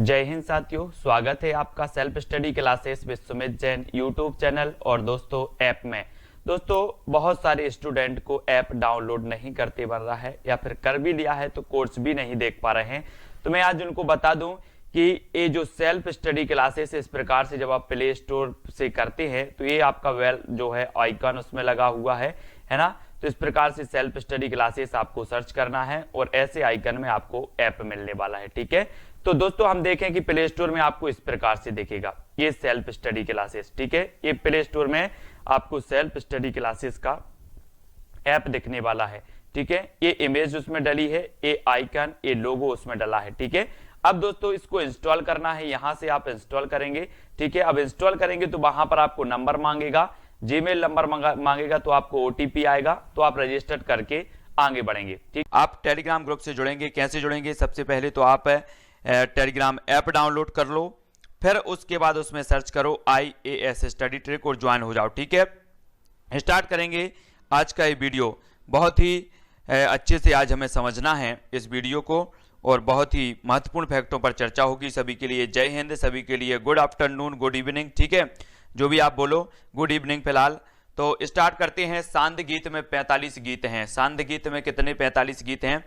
जय हिंद साथियों, स्वागत है आपका self study classes with Sumit Jain YouTube channel और दोस्तों ऐप में। दोस्तों बहुत सारे स्टूडेंट को ऐप डाउनलोड नहीं करते बन रहा है या फिर कर भी लिया है तो कोर्स भी नहीं देख पा रहे हैं। तो मैं आज उनको बता दूं कि ये जो सेल्फ स्टडी क्लासेस इस प्रकार से जब आप प्ले स्टोर से करते हैं तो ये आपका वेल जो है आइकन उसमें लगा हुआ है ना। तो इस प्रकार से सेल्फ स्टडी क्लासेस आपको सर्च करना है और ऐसे आइकन में आपको ऐप मिलने वाला है। ठीक है, तो दोस्तों हम देखें कि प्ले स्टोर में आपको इस प्रकार से दिखेगा ये सेल्फ स्टडी क्लासेस। ठीक है, ये प्ले स्टोर में आपको सेल्फ स्टडी क्लासेस का ऐप दिखने वाला है। ठीक है, ये इमेज उसमें डली है, ये आइकन, ये लोगो उसमें डला है। ठीक है, अब दोस्तों इसको इंस्टॉल करना है, यहां से आप इंस्टॉल करेंगे। ठीक है, अब इंस्टॉल करेंगे तो वहां पर आपको नंबर मांगेगा, जीमेल नंबर मांगेगा, तो आपको ओटीपी आएगा, तो आप रजिस्टर करके आगे बढ़ेंगे। ठीक, आप टेलीग्राम ग्रुप से जुड़ेंगे। कैसे जुड़ेंगे? सबसे पहले तो आप टेलीग्राम ऐप डाउनलोड कर लो, फिर उसके बाद उसमें सर्च करो IAS स्टडी ट्रिक और ज्वाइन हो जाओ। ठीक है, स्टार्ट करेंगे आज का ये वीडियो। बहुत ही अच्छे से आज हमें समझना है इस वीडियो को और बहुत ही महत्वपूर्ण फैक्टों पर चर्चा होगी। सभी के लिए जय हिंद, सभी के लिए गुड आफ्टरनून, गुड इवनिंग। ठीक है, जो भी आप बोलो, गुड इवनिंग फिलहाल। तो स्टार्ट करते हैं। सांद गीत में 45 गीत हैं। सांद गीत में कितने 45 गीत हैं?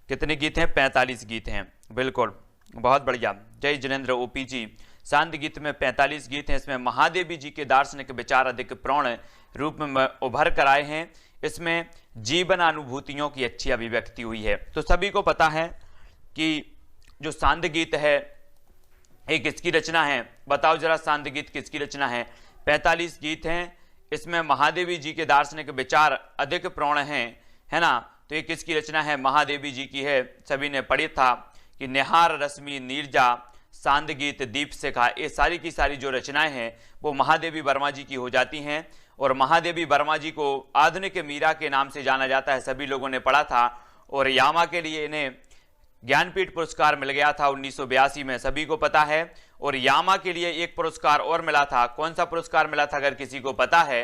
कितने गीत हैं? 45 गीत हैं, बिल्कुल, बहुत बढ़िया। जय जिनेन्द्र ओपी जी। सांद गीत में 45 गीत हैं। इसमें महादेवी जी के दार्शनिक विचार अधिक प्रौढ़ रूप में उभर कर आए हैं। इसमें जीवन अनुभूतियों की अच्छी अभिव्यक्ति हुई है। तो सभी को पता है कि जो सांद गीत है ये किसकी रचना है? बताओ जरा, सांद गीत किसकी रचना है? 45 गीत हैं, इसमें महादेवी जी के दार्शनिक विचार अधिक प्रौढ़ हैं, है ना। तो ये किसकी रचना है? महादेवी जी की है। सभी ने पढ़ी था कि निहार रश्मि नीरजा, सांद गीत दीप शिखा, ये सारी की सारी जो रचनाएं हैं वो महादेवी वर्मा जी की हो जाती हैं। और महादेवी वर्मा जी को आधुनिक मीरा के नाम से जाना जाता है, सभी लोगों ने पढ़ा था। और यामा के लिए इन्हें ज्ञानपीठ पुरस्कार मिल गया था 1982 में, सभी को पता है। और यामा के लिए एक पुरस्कार और मिला था। कौन सा पुरस्कार मिला था अगर किसी को पता है?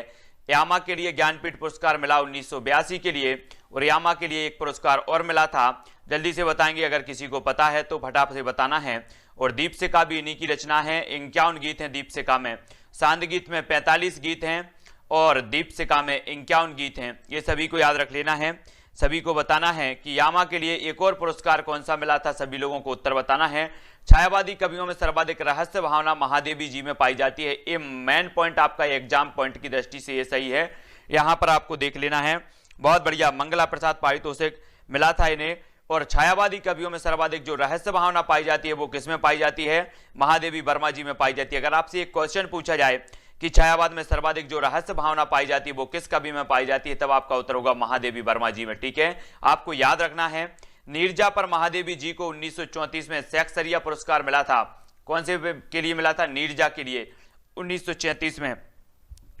यामा के लिए ज्ञानपीठ पुरस्कार मिला 1982 के लिए, और यामा के लिए एक पुरस्कार और मिला था। जल्दी से बताएंगे अगर किसी को पता है तो, फटाफट से बताना है। और दीपशिखा भी इन्हीं की रचना है। 51 गीत हैं दीपशिखा में। सांद गीत में 45 गीत हैं और दीपशिखा में 51 गीत हैं। ये सभी को याद रख लेना है। सभी को बताना है कि यामा के लिए एक और पुरस्कार कौन सा मिला था, सभी लोगों को उत्तर बताना है। छायावादी कवियों में सर्वाधिक रहस्य भावना महादेवी जी में पाई जाती है। ये मेन पॉइंट आपका एग्जाम पॉइंट की दृष्टि से ये सही है, यहां पर आपको देख लेना है। बहुत बढ़िया, मंगला प्रसाद पारितोषिक मिला था इन्हें। और छायावादी कवियों में सर्वाधिक जो रहस्य भावना पाई जाती है वो किसमें पाई जाती है? महादेवी वर्मा जी में पाई जाती है। अगर आपसे एक क्वेश्चन पूछा जाए कि छायावाद में सर्वाधिक जो रहस्य भावना पाई जाती है वो किस कवि में पाई जाती है, तब आपका उत्तर होगा महादेवी वर्मा जी में। ठीक है, आपको याद रखना है। नीरजा पर महादेवी जी को 1934 में शैक्सपियर पुरस्कार मिला था। कौन से के लिए मिला था? नीरजा के लिए 1934 में।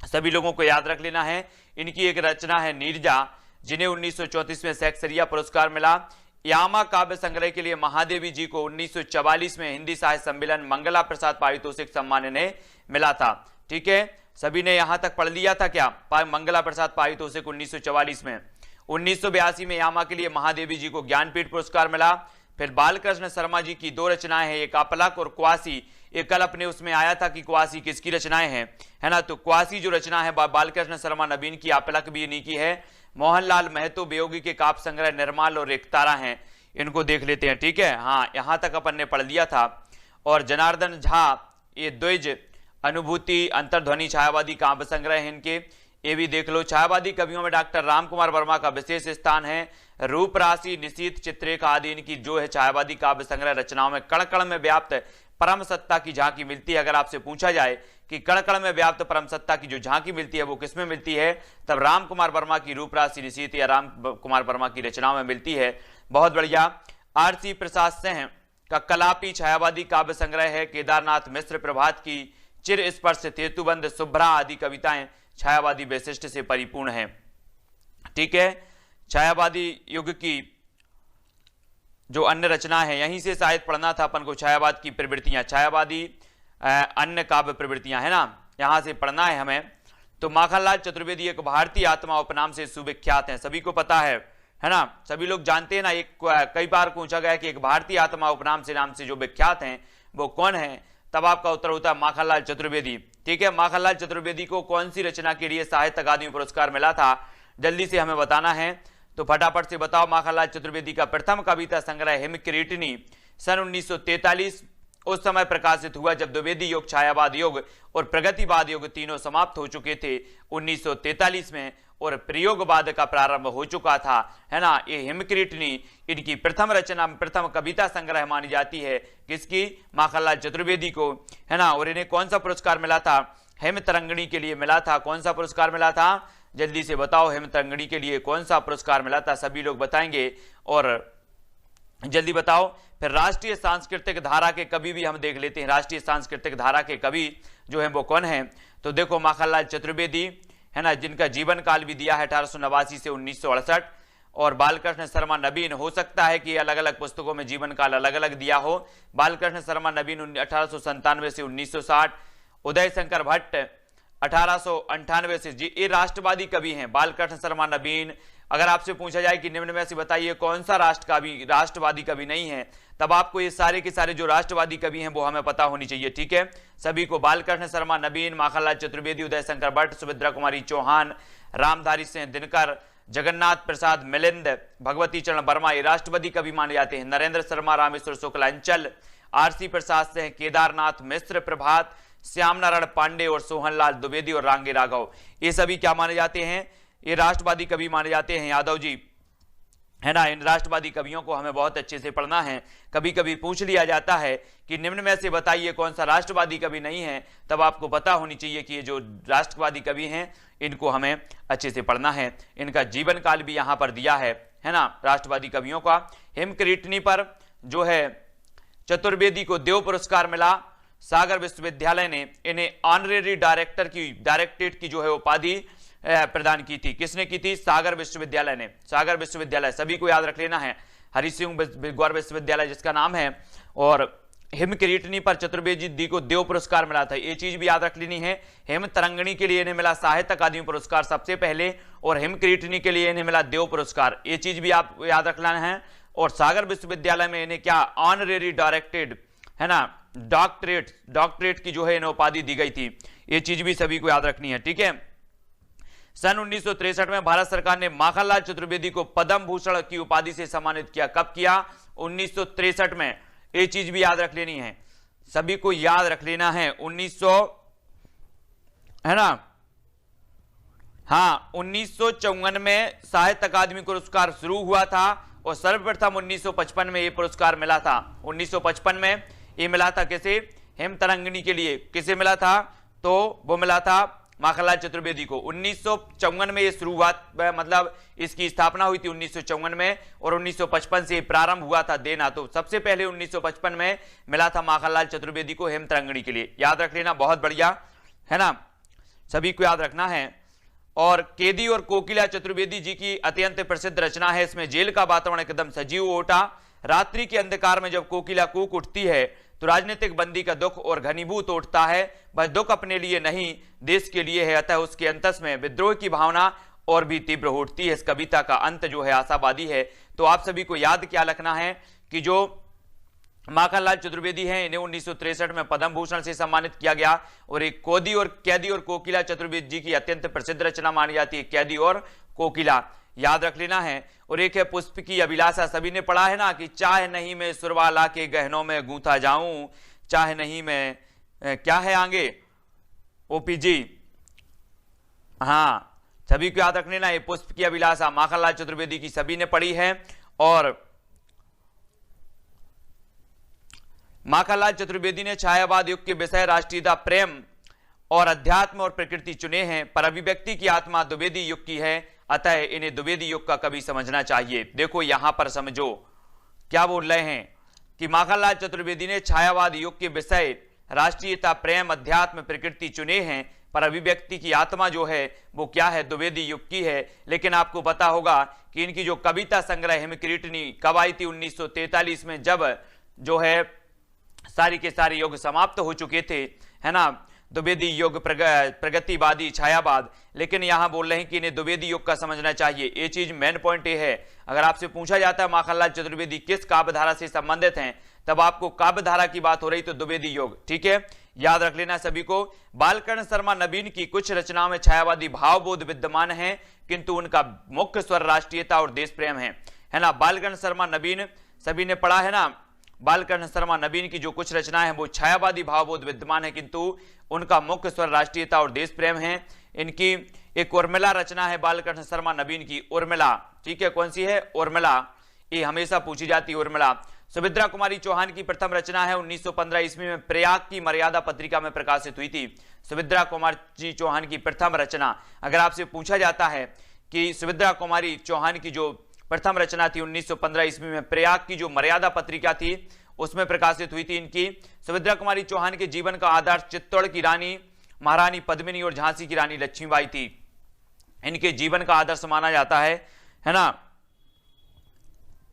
सभी लोगों को याद रख लेना है। इनकी एक रचना है नीरजा, जिन्हें 1934 में शैक्सपियर पुरस्कार मिला। यामा काव्य संग्रह के लिए महादेवी जी को 1944 में हिंदी साहित्य सम्मेलन मंगला प्रसाद पारितोषिक सम्मान इन्हें मिला था। ठीक है, सभी ने यहां तक पढ़ लिया था क्या? मंगला प्रसाद पारितोषिक 1944 में। 1982 में यामा के लिए महादेवी जी को ज्ञानपीठ पुरस्कार मिला। फिर बालकृष्ण शर्मा जी की दो रचनाएं हैं, एक अपलक और क्वासी। एक कल अपने उसमें आया था कि क्वासी किसकी रचनाएं हैं, है ना। तो क्वासी जो रचना है बालकृष्ण शर्मा नवीन की, अपलक भी इन्हीं की है। मोहनलाल महतो बेयोगी के काव्य संग्रह निर्माल और एकतारा हैं, इनको देख लेते हैं। ठीक है, हाँ, यहां तक अपन ने पढ़ लिया था। और जनार्दन झा, ये द्विज अनुभूति अंतर्ध्वनि छायावादी काव्य संग्रह है इनके, ये भी देख लो। छायावादी कवियों में डॉक्टर राम कुमार वर्मा का विशेष स्थान है। रूप राशि, निशीथ, चित्रेखा आदि इनकी जो है छायावादी काव्य संग्रह रचनाओं में कण कण में व्याप्त परम सत्ता की झांकी मिलती है। अगर आपसे पूछा जाए कि कण कण में व्याप्त परम सत्ता की जो झांकी मिलती है वो किसमें मिलती है, तब राम कुमार वर्मा की रूप राशि, निशीथ या राम कुमार वर्मा की रचनाओं में मिलती है। बहुत बढ़िया। RC प्रसाद सिंह का कलापी छायावादी काव्य संग्रह है। केदारनाथ मिश्र प्रभात की चिर स्पर्श, सेतुबंध, शुभ्रा आदि कविताएं छायावादी वैशिष्ट से परिपूर्ण है। ठीक है, छायावादी युग की जो अन्य रचना है, यहीं से शायद पढ़ना था अपन को, छायावाद की प्रवृत्तियां, छायावादी अन्य काव्य प्रवृत्तियां, है ना, यहां से पढ़ना है हमें। तो माखनलाल चतुर्वेदी एक भारतीय आत्मा उपनाम से सुविख्यात हैं, सभी को पता है। है ना, सभी लोग जानते हैं ना, एक कई बार पूछा गया कि एक भारतीय आत्मा उपनाम से नाम से जो विख्यात हैं वो कौन है, तब आपका उत्तर होता है माखनलाल चतुर्वेदी। ठीक है, माखनलाल चतुर्वेदी को कौन सी रचना के लिए साहित्य अकादमी पुरस्कार मिला था, जल्दी से हमें बताना है, तो फटाफट से बताओ। माखनलाल चतुर्वेदी का प्रथम कविता संग्रह हिमकिरीटिनी सन 1943 उस समय प्रकाशित हुआ जब द्विवेदी युग, छायावाद युग और प्रगतिवाद युग तीनों समाप्त हो चुके थे 1943 में, और प्रयोगवाद का प्रारंभ हो चुका था, है ना। ये हिमकिरीटिनी इनकी प्रथम रचना, प्रथम कविता संग्रह मानी जाती है, किसकी, माखनलाल चतुर्वेदी को, है ना। और इन्हें कौन सा पुरस्कार मिला था, हेमतरंगिणी के लिए मिला था। कौन सा पुरस्कार मिला था, जल्दी से बताओ, हेमतरंगिणी के लिए कौन सा पुरस्कार मिला था, सभी लोग बताएंगे और जल्दी बताओ। फिर राष्ट्रीय सांस्कृतिक धारा के कवि भी हम देख लेते हैं, राष्ट्रीय सांस्कृतिक धारा के कवि जो है वो कौन है, तो देखो माखनलाल चतुर्वेदी, है ना, जिनका जीवन काल भी दिया है 1889 से 1968, और बालकृष्ण शर्मा नवीन, हो सकता है कि अलग अलग पुस्तकों में जीवन काल अलग अलग दिया हो। बालकृष्ण शर्मा नवीन 1897 से 1960, उदय शंकर भट्ट 1898 से, जी ये राष्ट्रवादी कवि हैं बालकृष्ण शर्मा नवीन। अगर आपसे पूछा जाए कि निम्न में से बताइए कौन सा राष्ट्रवादी कवि नहीं है, तब आपको ये सारे के सारे जो राष्ट्रवादी कवि हैं वो हमें पता होनी चाहिए। ठीक है, सभी को, बालकृष्ण शर्मा नवीन, माखनलाल चतुर्वेदी, उदय शंकर भट्ट, सुभद्रा कुमारी चौहान, रामधारी सिंह दिनकर, जगन्नाथ प्रसाद मिलिंद, भगवती चरण वर्मा, ये राष्ट्रवादी कवि माने जाते हैं। नरेंद्र शर्मा, रामेश्वर शुक्ल अंचल, आरसी प्रसाद सिंह, केदारनाथ मिश्र, प्रभात, श्याम नारायण पांडे और सोहनलाल द्विवेदी और रांगे राघव, ये सभी क्या माने जाते हैं, ये राष्ट्रवादी कवि माने जाते हैं, यादव जी, है ना। इन राष्ट्रवादी कवियों को हमें बहुत अच्छे से पढ़ना है। कभी कभी पूछ लिया जाता है कि निम्न में से बताइए कौन सा राष्ट्रवादी कवि नहीं है, तब आपको पता होनी चाहिए कि ये जो राष्ट्रवादी कवि हैं इनको हमें अच्छे से पढ़ना है। इनका जीवन काल भी यहाँ पर दिया है ना, राष्ट्रवादी कवियों का। हिमकिरीटिनी पर जो है चतुर्वेदी को देव पुरस्कार मिला, सागर विश्वविद्यालय ने इन्हें ऑनरेरी डायरेक्टरेट की जो है उपाधि प्रदान की थी। किसने की थी, सागर विश्वविद्यालय ने, सागर विश्वविद्यालय, सभी को याद रख लेना है, हरि सिंह गौर विश्वविद्यालय जिसका नाम है। और हिमकिरीटिनी पर चतुर्वेदी को देव पुरस्कार मिला था, ये चीज भी याद रख लेनी है। हेमतरंगिणी के लिए इन्हें मिला साहित्य अकादमी पुरस्कार सबसे पहले, और हिमकिरीटिनी के लिए इन्हें मिला देव पुरस्कार, ये चीज भी आप याद रख लेना है। और सागर विश्वविद्यालय में इन्हें क्या, ऑनरेरी डायरेक्टेड, है ना, डॉक्टरेट की जो है इन्हें उपाधि दी गई थी, ये चीज भी सभी को याद रखनी है। ठीक है, सन 1963 में भारत सरकार ने माखनलाल चतुर्वेदी को पद्म भूषण की उपाधि से सम्मानित किया। कब किया, 1963 में, ये चीज भी याद रख लेनी है, सभी को याद रख लेना है। 1900, है ना, हाँ 1954 में साहित्य अकादमी पुरस्कार शुरू हुआ था, और सर्वप्रथम 1955 में ये पुरस्कार मिला था। 1955 में ये मिला था किसे, हेमतरंगिणी के लिए, किसे मिला था, तो वो मिला था माखनलाल चतुर्वेदी को। 1954 में ये शुरुआत, मतलब इसकी स्थापना हुई थी 1954 में, और 1955 से प्रारंभ हुआ था देना। तो सबसे पहले 1955 में मिला था माखनलाल चतुर्वेदी को हेमतरंगिणी के लिए, याद रख लेना, बहुत बढ़िया, है ना, सभी को याद रखना है। और केदी और कोकिला चतुर्वेदी जी की अत्यंत प्रसिद्ध रचना है, इसमें जेल का वातावरण एकदम सजीव उठा। रात्रि के अंधकार में जब कोकिला कूक उठती है तो राजनीतिक बंदी का दुख और घनीभूत उठता है, बस दुख अपने लिए नहीं देश के लिए है, अतः उसके अंतस में विद्रोह की भावना और भी तीव्र उठती है। इस कविता का अंत जो है आशावादी है। तो आप सभी को याद क्या रखना है कि जो माखनलाल चतुर्वेदी हैं इन्हें 1963 में पद्म भूषण से सम्मानित किया गया, और एक कैदी और कोकिला चतुर्वेदी जी की अत्यंत प्रसिद्ध रचना मानी जाती है, कैदी और कोकिला, याद रख लेना है। और एक है पुष्प की अभिलाषा, सभी ने पढ़ा है ना, कि चाहे नहीं मैं सुरवाला के गहनों में गूंथा जाऊं, चाहे नहीं मैं क्या है आगे, ओपीजी, हाँ सभी को याद रख लेना, ये पुष्प की अभिलाषा माखनलाल चतुर्वेदी की सभी ने पढ़ी है। और माखनलाल चतुर्वेदी ने छायावाद युग के विषय राष्ट्रीयता, प्रेम और अध्यात्म और प्रकृति चुने हैं, पर अभिव्यक्ति की आत्मा द्विवेदी युग की है, अतः इन्हें द्विवेदी युग का कवि समझना चाहिए। देखो यहां पर समझो क्या बोल रहे हैं कि माखनलाल चतुर्वेदी ने छायावाद युग के विषय राष्ट्रीयता, प्रेम, अध्यात्म, प्रकृति चुने हैं, पर अभिव्यक्ति की आत्मा जो है वो क्या है, द्विवेदी युग की है। लेकिन आपको पता होगा कि इनकी जो कविता संग्रह हिमकिरीटिनी कब आई थी, 1943 में, जब जो है सारी के सारे युग समाप्त हो चुके थे, है ना। द्विवेदी युग, प्रगतिवादी, छायावाद, लेकिन यहां बोल रहे हैं कि इन्हें द्विवेदी युग का समझना चाहिए। ये चीज मेन पॉइंट ये है। अगर आपसे पूछा जाता है माखनलाल चतुर्वेदी किस काव्य धारा से संबंधित हैं, तब आपको काव्य धारा की बात हो रही तो द्विवेदी युग, ठीक है, याद रख लेना सभी को। बालकर्ण शर्मा नवीन की कुछ रचनाओं में छायावादी भावबोध विद्यमान है, किंतु उनका मुख्य स्वर राष्ट्रीयता और देश प्रेम है ना। बालकर्ण शर्मा नवीन सभी ने पढ़ा है ना। बालकर्ण शर्मा नवीन की जो कुछ रचनाएं हैं वो छायावादी भावबोध विद्यमान है, किंतु उनका मुख्य स्वर राष्ट्रीयता और देश प्रेम है। इनकी एक उर्मिला रचना है बालकर्ण शर्मा नवीन की, उर्मिला, ठीक है, कौन सी है, उर्मिला, ये हमेशा पूछी जाती है उर्मिला। सुभद्रा कुमारी चौहान की प्रथम रचना है 1915 ईस्वी में प्रयाग की मर्यादा पत्रिका में प्रकाशित हुई थी। सुभद्रा कुमारी चौहान की प्रथम रचना, अगर आपसे पूछा जाता है कि सुभद्रा कुमारी चौहान की जो प्रथम रचना थी 1915 ईस्वी में प्रयाग की जो मर्यादा पत्रिका थी उसमें प्रकाशित हुई थी इनकी। सुभद्रा कुमारी चौहान के जीवन का आधार चित्तौड़ की रानी महारानी पद्मिनी और झांसी की रानी लक्ष्मीबाई थी। इनके जीवन का आदर्श माना जाता है ना।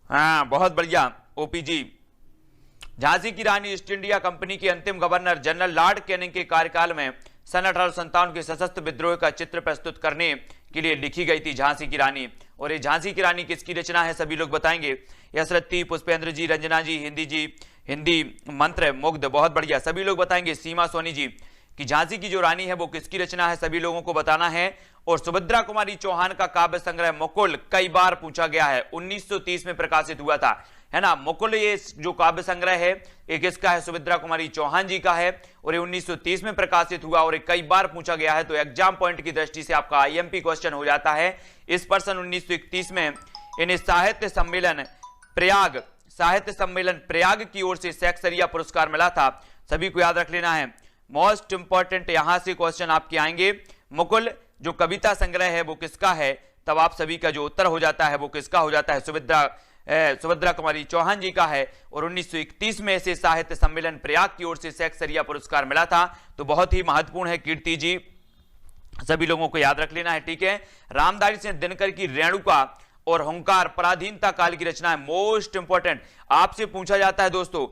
हाँ, बहुत बढ़िया ओपीजी। झांसी की रानी ईस्ट इंडिया कंपनी के अंतिम गवर्नर जनरल लॉर्ड कैनिंग के कार्यकाल में सन 1857 के सशस्त्र विद्रोह का चित्र प्रस्तुत करने के लिए लिखी गई थी झांसी की रानी। और ये झांसी की रानी किसकी रचना है सभी लोग बताएंगे। यशरथी, पुष्पेंद्र जी, रंजना जी, हिंदी मंत्र, मुग्ध, बहुत बढ़िया, सभी लोग बताएंगे। सीमा सोनी जी कि झांसी की जो रानी है वो किसकी रचना है, सभी लोगों को बताना है। और सुभद्रा कुमारी चौहान का काव्य संग्रह मुकुल कई बार पूछा गया है, 1930 में प्रकाशित हुआ था, है ना। मुकुल ये जो काव्य संग्रह है ये किसका है, सुभद्रा कुमारी चौहान जी का है, और ये 1930 में प्रकाशित हुआ और कई बार पूछा गया है। तो एग्जाम पॉइंट की दृष्टि से आपका आईएमपी क्वेश्चन हो जाता है। इस पर सन 1931 में इन्हें साहित्य सम्मेलन प्रयाग की ओर से सैक्सरिया पुरस्कार मिला था, सभी को याद रख लेना है। मोस्ट इंपॉर्टेंट यहां से क्वेश्चन आपके आएंगे। मुकुल जो कविता संग्रह है वो किसका है, तब आप सभी का जो उत्तर हो जाता है वो किसका हो जाता है, सुभद्रा कुमारी चौहान जी का है। और 1931 में इसे साहित्य सम्मेलन प्रयाग की ओर से सैक्सरिया पुरस्कार मिला था। तो बहुत ही महत्वपूर्ण है कीर्ति जी, सभी लोगों को याद रख लेना है, ठीक है। रामधारी सिंह दिनकर की रेणुका और हुंकार पराधीनता काल की रचना है, मोस्ट इंपॉर्टेंट आपसे पूछा जाता है दोस्तों।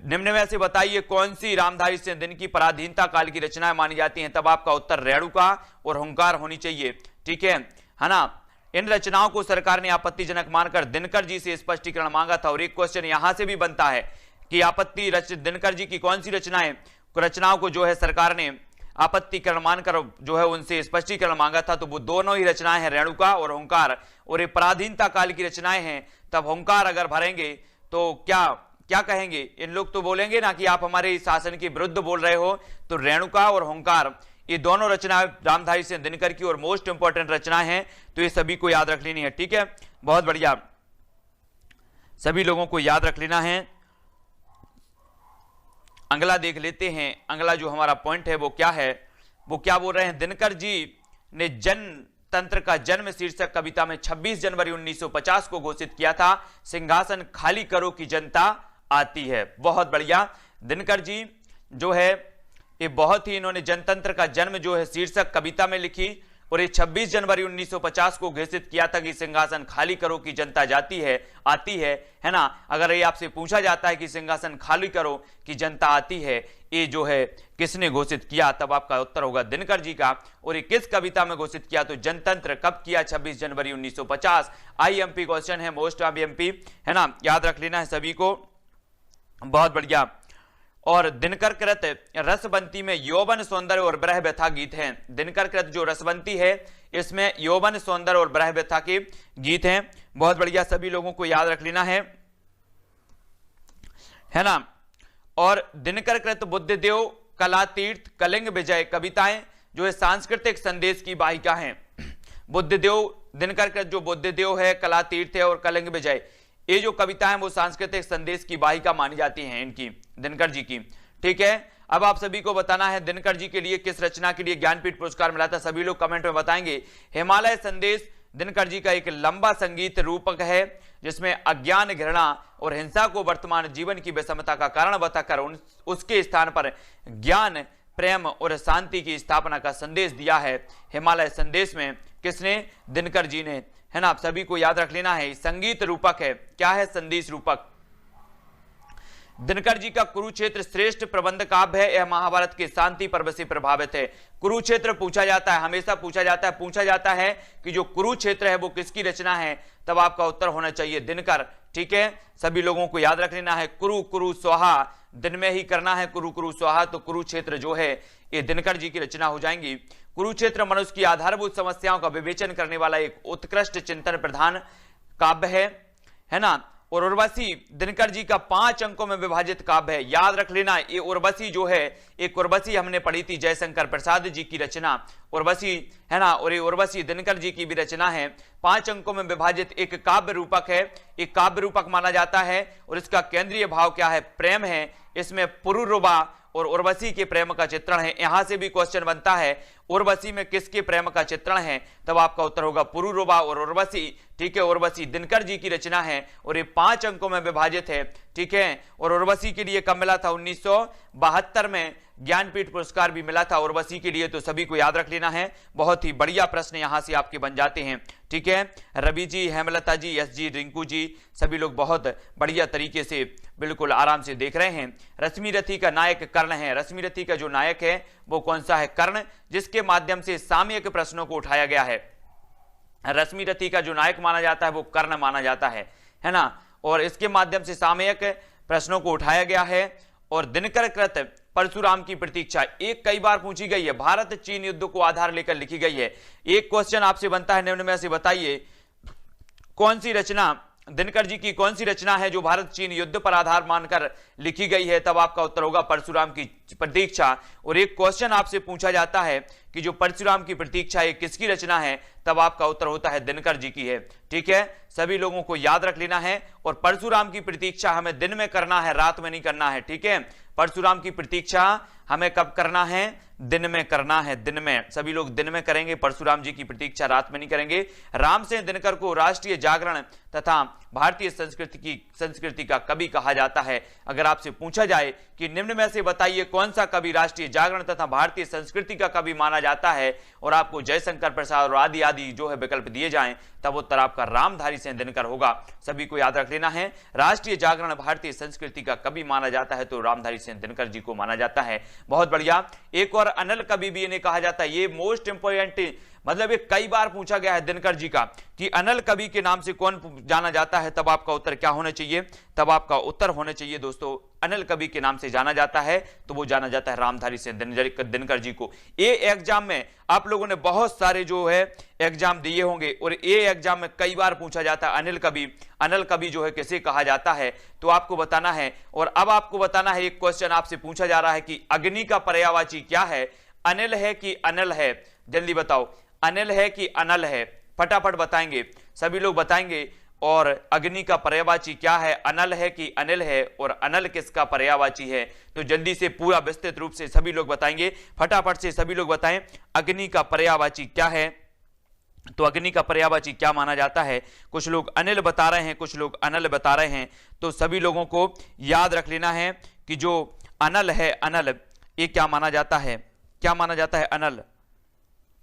निम्न में से बताइए कौन सी रामधारी सिंह दिन की पराधीनता काल की रचनाएं मानी जाती हैं, तब आपका उत्तर रेणुका और हुंकार होनी चाहिए, ठीक है ना। इन रचनाओं को सरकार ने आपत्तिजनक मानकर दिनकर जी से स्पष्टीकरण मांगा था। और एक क्वेश्चन यहां से भी बनता है कि दिनकर जी की कौन सी रचनाओं को जो है सरकार ने आपत्तिकरण मानकर जो है उनसे स्पष्टीकरण मांगा था। तो वो दोनों ही रचनाएं हैं, रेणुका और हुंकार, और ये पराधीनता काल की रचनाएं हैं। तब हुंकार अगर भरेंगे तो क्या कहेंगे, इन लोग तो बोलेंगे ना कि आप हमारे शासन के विरुद्ध बोल रहे हो। तो रेणुका और हुंकार ये दोनों रचनाएं रामधारी सिंह दिनकर की और मोस्ट इंपॉर्टेंट रचनाएं हैं, तो ये सभी को याद रख लेनी है, ठीक है, बहुत बढ़िया, सभी लोगों को याद रख लेना है। अगला देख लेते हैं, अगला जो हमारा पॉइंट है वो क्या है, वो क्या बोल रहे हैं। दिनकर जी ने जनतंत्र का जन्म शीर्षक कविता में 26 जनवरी 1950 को घोषित किया था। सिंहासन खाली करो कि जनता आती है, बहुत बढ़िया। दिनकर जी जो है ये बहुत ही इन्होंने जनतंत्र का जन्म जो है शीर्षक कविता में लिखी, और ये 26 जनवरी 1950 को घोषित किया था कि सिंहासन खाली करो कि जनता आती है ना। अगर ये आपसे पूछा जाता है कि सिंहासन खाली करो कि जनता आती है, ये जो है किसने घोषित किया, तब आपका उत्तर होगा दिनकर जी का। और ये किस कविता में घोषित किया, तो जनतंत्र कब किया, 26 जनवरी 1950। आईएमपी क्वेश्चन है, मोस्ट आईएमपी है ना, याद रख लेना है सभी को, बहुत बढ़िया। और दिनकर कृत रसवंती में यौवन सौंदर्य और ब्रह व्यथा गीत हैं। दिनकर कृत जो रसवंती है इसमें यौवन सौंदर्य और ब्रह व्यथा के गीत हैं, बहुत बढ़िया, सभी लोगों को याद रख लेना है ना। और दिनकर कृत बुद्धदेव, कलातीर्थ, कलिंग विजय कविताएं जो है सांस्कृतिक संदेश की वाहिका हैं। बुद्धदेव, दिनकर कृत जो बुद्धदेव है, कलातीर्थ है और कलिंग विजय, ये जो कविता है वो सांस्कृतिक संदेश की वाहिका मानी जाती हैं इनकी, दिनकर जी की, ठीक है। अब आप सभी को बताना है दिनकर जी के लिए किस रचना के लिए ज्ञानपीठ पुरस्कार मिला था, सभी लोग कमेंट में बताएंगे। हिमालय संदेश दिनकर जी का एक लंबा संगीत रूपक है जिसमें अज्ञान, घृणा और हिंसा को वर्तमान जीवन की विषमता का कारण बताकर उसके स्थान पर ज्ञान, प्रेम और शांति की स्थापना का संदेश दिया है। हिमालय संदेश में किसने, दिनकर जी ने, है ना। आप सभी को याद रख लेना है, संगीत रूपक है, क्या है, संदेश रूपक, दिनकर जी का कुरुक्षेत्र श्रेष्ठ प्रबंध काव्य है, यह महाभारत के शांति पर्व से प्रभावित है। कुरुक्षेत्र पूछा जाता है, हमेशा पूछा जाता है कि जो कुरुक्षेत्र है वो किसकी रचना है, तब आपका उत्तर होना चाहिए दिनकर। ठीक है, सभी लोगों को याद रख लेना है, कुरु कुरु स्वाहा, दिन में ही करना है कुरु कुरु स्वाहा, तो कुरुक्षेत्र जो है ये दिनकर जी की रचना हो जाएंगी। कुरुक्षेत्र मनुष्य की आधारभूत समस्याओं का विवेचन करने वाला एक उत्कृष्ट चिंतन प्रधान काव्य है ना। और उर्वशी दिनकर जी का 5 अंकों में विभाजित काव्य है, याद रख लेना। ये उर्वशी जो है, एक उर्वशी हमने पढ़ी थी जयशंकर प्रसाद जी की रचना, उर्वशी है ना, और ये उर्वशी दिनकर जी की भी रचना है। 5 अंकों में विभाजित एक काव्य रूपक है, एक काव्य रूपक माना जाता है, और इसका केंद्रीय भाव क्या है, प्रेम है। इसमें पुरुरुबा और उर्वशी के प्रेम का चित्रण है। यहां से भी क्वेश्चन बनता है उर्वशी में किसके प्रेम का चित्रण है, तब आपका उत्तर होगा पुरुरुबा और उर्वशी। ठीक है, उर्वशी दिनकर जी की रचना है और ये 5 अंकों में विभाजित है। ठीक है, और उर्वशी के लिए कब मिला था, 1972 में ज्ञानपीठ पुरस्कार भी मिला था उर्वशी के लिए, तो सभी को याद रख लेना है। बहुत ही बढ़िया प्रश्न यहां से आपके बन जाते हैं। ठीक है, रवि जी, हेमलता जी, यश जी, रिंकू जी, सभी लोग बहुत बढ़िया तरीके से बिल्कुल आराम से देख रहे हैं। रश्मि रथी का नायक कर्ण है, रश्मि रथी का जो नायक है वो कौन सा है, कर्ण, जिसके माध्यम से सामयिक प्रश्नों को उठाया गया है। रश्मि रथी का जो नायक माना जाता है वो कर्ण माना जाता है ना, और इसके माध्यम से सामयिक प्रश्नों को उठाया गया है। और दिनकर कृत परशुराम की प्रतीक्षा एक कई बार पूछी गई है, भारत चीन युद्ध को आधार लेकर लिखी गई है। एक क्वेश्चन आपसे बनता है, निम्न में से बताइए कौन सी रचना, दिनकर जी की कौन सी रचना है जो भारत चीन युद्ध पर आधार मानकर लिखी गई है, तब आपका उत्तर होगा परशुराम की प्रतीक्षा। और एक क्वेश्चन आपसे पूछा जाता है कि जो परशुराम की प्रतीक्षा है किसकी रचना है, तब आपका उत्तर होता है दिनकर जी की है। ठीक है, सभी लोगों को याद रख लेना है। और परशुराम की प्रतीक्षा हमें दिन में करना है, रात में नहीं करना है। ठीक है, परशुराम की प्रतीक्षा हमें कब करना है, दिन में करना है, दिन में। सभी लोग दिन में करेंगे परशुराम जी की प्रतीक्षा, रात में नहीं करेंगे। रामसेन दिनकर को राष्ट्रीय जागरण तथा भारतीय संस्कृति का कवि कहा जाता है। अगर आपसे पूछा जाए कि निम्न में से बताइए कौन सा कवि राष्ट्रीय जागरण तथा भारतीय संस्कृति का कवि माना जाता है, और आपको जयशंकर प्रसाद और आदि आदि जो है विकल्प दिए जाएं, तब उत्तर आपका रामधारी सिंह दिनकर होगा। सभी को याद रख लेना है, राष्ट्रीय जागरण भारतीय संस्कृति का कवि माना जाता है तो रामधारी सिंह दिनकर जी को माना जाता है। बहुत बढ़िया। एक और अनल कवि भी इन्हें कहा जाता है, ये मोस्ट इंपोर्टेंट, मतलब ये कई बार पूछा गया है दिनकर जी का कि अनल कवि के नाम से कौन जाना जाता है, तब आपका उत्तर क्या होना चाहिए, तब आपका उत्तर होना चाहिए दोस्तों अनल कवि के नाम से जाना जाता है, तो वो जाना जाता है रामधारी सिंह दिनकर जी को। ये एग्जाम में आप लोगों ने बहुत सारे जो है एग्जाम दिए होंगे, और ये एग्जाम में कई बार पूछा जाता है अनल कवि जो है किसे कहा जाता है, तो आपको बताना है। और अब आपको बताना है, एक क्वेश्चन आपसे पूछा जा रहा है कि अग्नि का पर्यायवाची क्या है, अनिल है कि अनल है, जल्दी बताओ, अनिल है कि अनल है, फटाफट बताएंगे, सभी लोग बताएंगे। और अग्नि का पर्यायवाची क्या है, अनल है कि अनिल है, और अनल किसका पर्यायवाची है, तो जल्दी से पूरा विस्तृत रूप से सभी लोग बताएंगे, फटाफट से सभी लोग बताएं अग्नि का पर्यायवाची क्या है। तो अग्नि का पर्यायवाची क्या माना जाता है, कुछ लोग अनिल बता रहे हैं, कुछ लोग अनल बता रहे हैं, तो सभी लोगों को याद रख लेना है कि जो अनल है, अनल ये क्या माना जाता है, क्या माना जाता है, अनल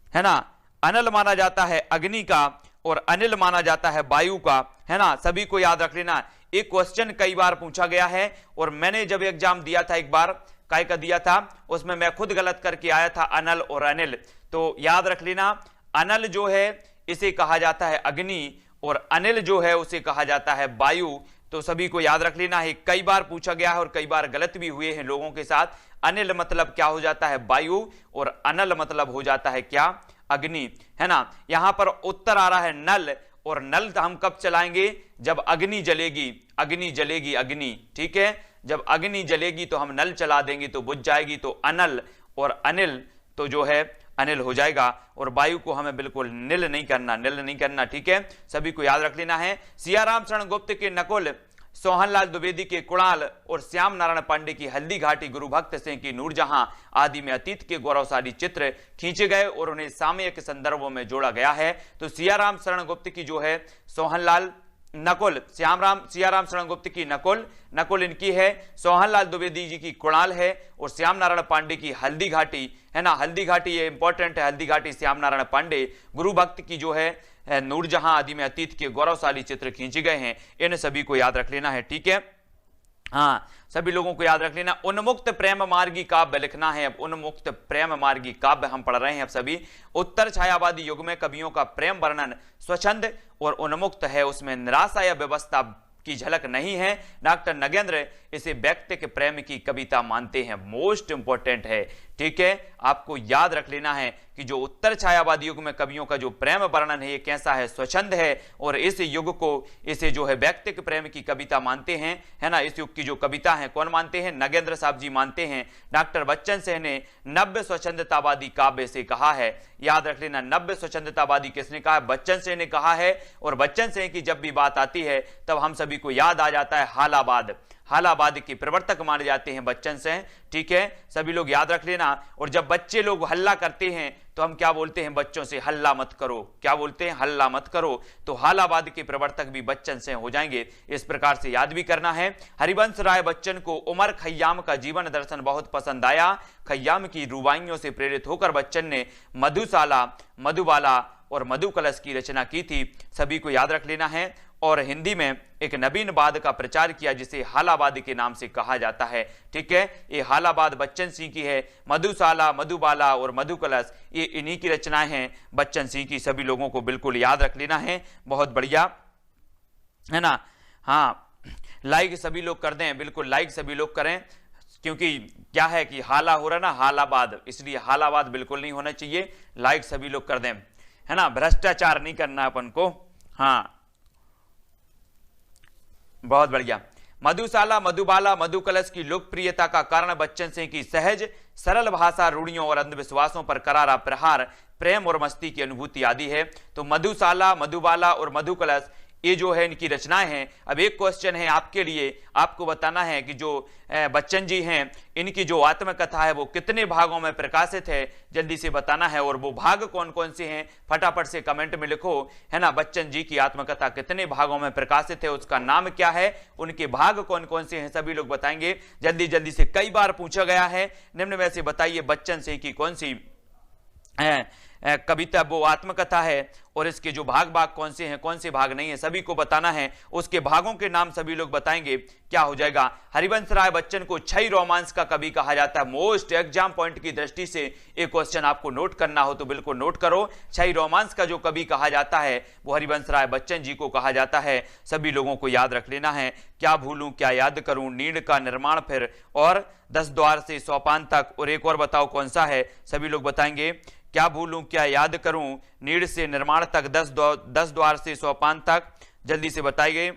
है ना, अनल माना जाता है अग्नि का, और अनिल माना जाता है वायु का, है ना। सभी को याद रख लेना, एक क्वेश्चन कई बार पूछा गया है, और मैंने जब एग्जाम दिया था एक बार, काय का दिया था, उसमें मैं खुद गलत करके आया था अनल और अनिल, तो याद रख लेना अनल जो है इसे कहा जाता है अग्नि, और अनिल जो है उसे कहा जाता है वायु। तो सभी को याद रख लेना है, कई बार पूछा गया है और कई बार गलत भी हुए हैं लोगों के साथ। अनिल मतलब क्या हो जाता है, वायु, और अनल मतलब हो जाता है क्या, अग्नि, है ना। यहां पर उत्तर आ रहा है नल, और नल हम कब चलाएंगे, जब अग्नि जलेगी, अग्नि जलेगी, अग्नि, ठीक है, जब अग्नि जलेगी तो हम नल चला देंगे तो बुझ जाएगी, तो अनल और अनिल तो जो है अनिल हो जाएगा, और वायु को हमें बिल्कुल नील नहीं करना, नील नहीं करना, ठीक है, सभी को याद रख लेना है। सियाराम शरण गुप्त के नकुल, सोहनलाल द्विवेदी के कुणाल, और श्याम नारायण पांडे की हल्दी घाटी, गुरु भक्त सिंह की नूरजहां आदि में अतीत के गौरवशाली चित्र खींचे गए और उन्हें सामयिक संदर्भों में जोड़ा गया है। तो सियाराम शरण गुप्त की जो है सोहनलाल, नकुल, सियाराम शरण गुप्त की नकुल इनकी है, सोहनलाल द्विवेदी जी की कुणाल है, और श्याम नारायण पांडे की हल्दी घाटी, है ना, हल्दी घाटी ये इंपॉर्टेंट है, हल्दी घाटी श्याम नारायण पांडे, गुरु भक्त की जो है नूरजहां आदि में अतीत के गौरवशाली चित्र खींचे गए हैं। इन सभी को याद रख लेना है, ठीक है। हाँ, सभी लोगों को याद रख लेना। उन्मुक्त प्रेम मार्गी काव्य लिखना है। अब उन्मुक्त प्रेम मार्गी काव्य हम पढ़ रहे हैं अब सभी। उत्तर छायावादी युग में कवियों का प्रेम वर्णन स्वच्छंद और उन्मुक्त है, उसमें निराशा या व्यवस्था की झलक नहीं है। डॉक्टर नगेंद्र इसे व्यक्ति के प्रेम की कविता मानते हैं। मोस्ट इंपॉर्टेंट है, ठीक है, आपको याद रख लेना है कि जो उत्तर छायावादी युग में कवियों का जो प्रेम वर्णन है ये कैसा है, स्वच्छंद है, और इस युग को इसे जो है व्यक्ति के प्रेम की कविता मानते हैं, है ना। इस युग की जो कविता है कौन मानते हैं, नगेंद्र साहब जी मानते हैं। डॉक्टर बच्चन सिंह ने नव्य स्वच्छंदतावादी काव्य से कहा है, याद रख लेना। नव्य स्वच्छंदतावादी किसने कहा है, बच्चन सिंह ने कहा है। और बच्चन सिंह की जब भी बात आती है तब हम सभी को याद आ जाता है हालाबाद। हालाबाद के प्रवर्तक माने जाते हैं बच्चन सिंह, ठीक है, सभी लोग याद रख लेना। और जब बच्चे लोग हल्ला करते हैं तो हम क्या बोलते हैं बच्चों से, हल्ला मत करो। क्या बोलते हैं, हल्ला मत करो। तो हालाबाद के प्रवर्तक भी बच्चन सिंह हो जाएंगे। इस प्रकार से याद भी करना है। हरिवंश राय बच्चन को उमर खय्याम का जीवन दर्शन बहुत पसंद आया। खय्याम की रुबाइयों से प्रेरित होकर बच्चन ने मधुशाला, मधुबाला और मधुकलश की रचना की थी। सभी को याद रख लेना है। और हिंदी में एक नवीनवाद का प्रचार किया जिसे हालाबाद के नाम से कहा जाता है, ठीक है। ये हालाबाद बच्चन सिंह की है। मधुशाला, मधुबाला और मधुकलश ये इन्हीं की रचनाएं हैं बच्चन सिंह की। सभी लोगों को बिल्कुल याद रख लेना है। बहुत बढ़िया, है ना। हाँ, लाइक सभी लोग कर दें, बिल्कुल लाइक सभी लोग करें, क्योंकि क्या है कि हाला हो रहा ना, हालाबाद, इसलिए हालाबाद बिल्कुल नहीं होना चाहिए। लाइक सभी लोग कर दें, है ना, भ्रष्टाचार नहीं करना अपन को। हाँ, बहुत बढ़िया। मधुशाला, मधुबाला, मधुकलश की लोकप्रियता का कारण बच्चन सिंह की सहज सरल भाषा, रूढ़ियों और अंधविश्वासों पर करारा प्रहार, प्रेम और मस्ती की अनुभूति आदि है। तो मधुशाला, मधुबाला और मधुकलश ये जो है इनकी रचनाएं हैं। अब एक क्वेश्चन है आपके लिए, आपको बताना है कि जो बच्चन जी हैं इनकी जो आत्मकथा है वो कितने भागों में प्रकाशित है, जल्दी से बताना है। और वो भाग कौन कौन से हैं फटाफट से कमेंट में लिखो, है ना। बच्चन जी की आत्मकथा कितने भागों में प्रकाशित है, उसका नाम क्या है, उनके भाग कौन कौन से हैं, सभी लोग बताएंगे जल्दी जल्दी से। कई बार पूछा गया है, निम्न में से बताइए बच्चन सिंह की कौन सी कविता वो आत्मकथा है और इसके जो भाग कौन से हैं, कौन से भाग नहीं है, सभी को बताना है। उसके भागों के नाम सभी लोग बताएंगे, क्या हो जाएगा। हरिवंश राय बच्चन को क्षय रोमांस का कवि कहा जाता है। मोस्ट एग्जाम पॉइंट की दृष्टि से एक क्वेश्चन आपको नोट करना हो तो बिल्कुल नोट करो। क्षय रोमांस का जो कवि कहा जाता है वो हरिवंश राय बच्चन जी को कहा जाता है। सभी लोगों को याद रख लेना है। क्या भूलूं क्या याद करूं, नीड़ का निर्माण फिर, और 10 द्वार से सोपान तक, और एक और बताओ कौन सा है, सभी लोग बताएंगे। क्या भूलूं क्या याद करूं, नीड़ से निर्माण तक, 10 द्वार से सोपान तक, जल्दी से बताइए,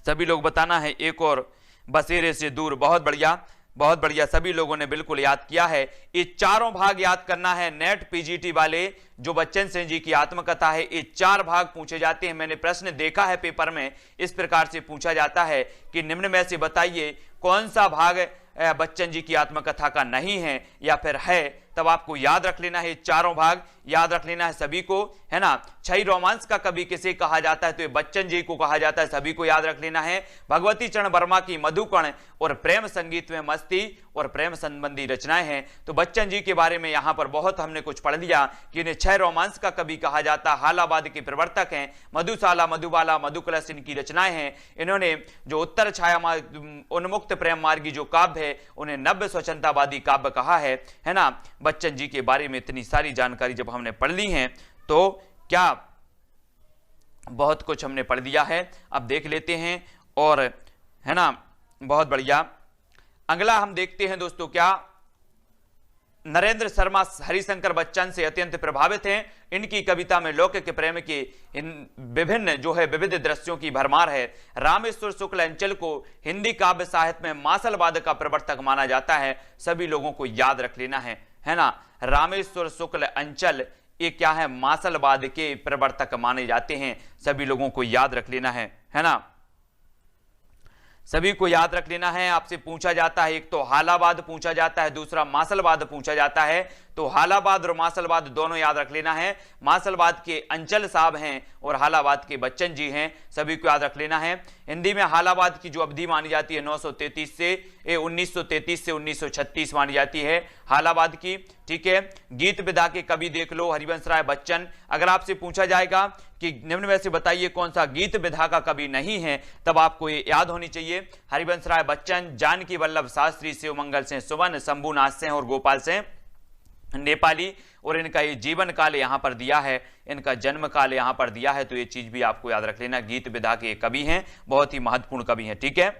सभी लोग बताना है। एक और बसेरे से दूर, बहुत बढ़िया बहुत बढ़िया, सभी लोगों ने बिल्कुल याद किया है। ये चारों भाग याद करना है। नेट पीजीटी वाले जो बच्चन सिंह जी की आत्मकथा है, ये 4 भाग पूछे जाते हैं। मैंने प्रश्न देखा है पेपर में, इस प्रकार से पूछा जाता है कि निम्न में से बताइए कौन सा भाग बच्चन जी की आत्मकथा का नहीं है या फिर है, तब आपको याद रख लेना है। चारों भाग याद रख लेना है सभी को, है ना। क्षय रोमांस का कवि किसे कहा जाता है, तो ये बच्चन जी को कहा जाता है, सभी को याद रख लेना है। भगवती चरण वर्मा की मधुकण और प्रेम संगीत में मस्ती और प्रेम संबंधी रचनाएं हैं। तो बच्चन जी के बारे में यहां पर बहुत हमने कुछ पढ़ लिया कि इन्हें क्षय रोमांस का कवि कहा जाता है। हालाबाद के प्रवर्तक हैं। मधुशाला, मधुबाला, मधुकलश इनकी रचनाएं हैं। इन्होंने जो उत्तर छाया उन्मुक्त प्रेम मार्गी जो काव्य है उन्हें नव्य स्वच्छंदतावादी काव्य कहा है ना। बच्चन जी के बारे में इतनी सारी जानकारी जब हमने पढ़ ली है तो क्या बहुत कुछ हमने पढ़ दिया है। अब देख लेते हैं, और है ना, बहुत बढ़िया। अगला हम देखते हैं दोस्तों, क्या नरेंद्र शर्मा हरिशंकर बच्चन से अत्यंत प्रभावित हैं। इनकी कविता में लौकिक प्रेम के विभिन्न जो है विविध दृश्यों की भरमार है। रामेश्वर शुक्ल अंचल को हिंदी काव्य साहित्य में मासलवाद का प्रवर्तक माना जाता है। सभी लोगों को याद रख लेना है ना। रामेश्वर शुक्ल अंचल ये क्या है, मासलवाद के प्रवर्तक माने जाते हैं। सभी लोगों को याद रख लेना है ना। सभी को याद रख लेना है। आपसे पूछा जाता है, एक तो हालाबाद पूछा जाता है, दूसरा मासलवाद पूछा जाता है। तो हालाबाद और मासलवाद दोनों याद रख लेना है। मासलवाद के अंचल साहब हैं और हालाबाद के बच्चन जी हैं, सभी को याद रख लेना है। हिंदी में हालाबाद की जो अवधि मानी जाती है 1933 से 1936 मानी जाती है हालाबाद की, ठीक है। गीत विधा के कवि देख लो, हरिवंश राय बच्चन। अगर आपसे पूछा जाएगा कि निम्न में से बताइए कौन सा गीत विधा का कवि नहीं है, तब आपको ये याद होनी चाहिए। हरिवंश राय बच्चन, जानकी वल्लभ शास्त्री, शिवमंगल सिंह सुमन, शंभुनाथ सिंह और गोपाल सिंह नेपाली। और इनका ये जीवन काल यहां पर दिया है, इनका जन्म काल यहां पर दिया है, तो ये चीज भी आपको याद रख लेना। गीत विधा के कवि हैं, बहुत ही महत्वपूर्ण कवि हैं। ठीक है,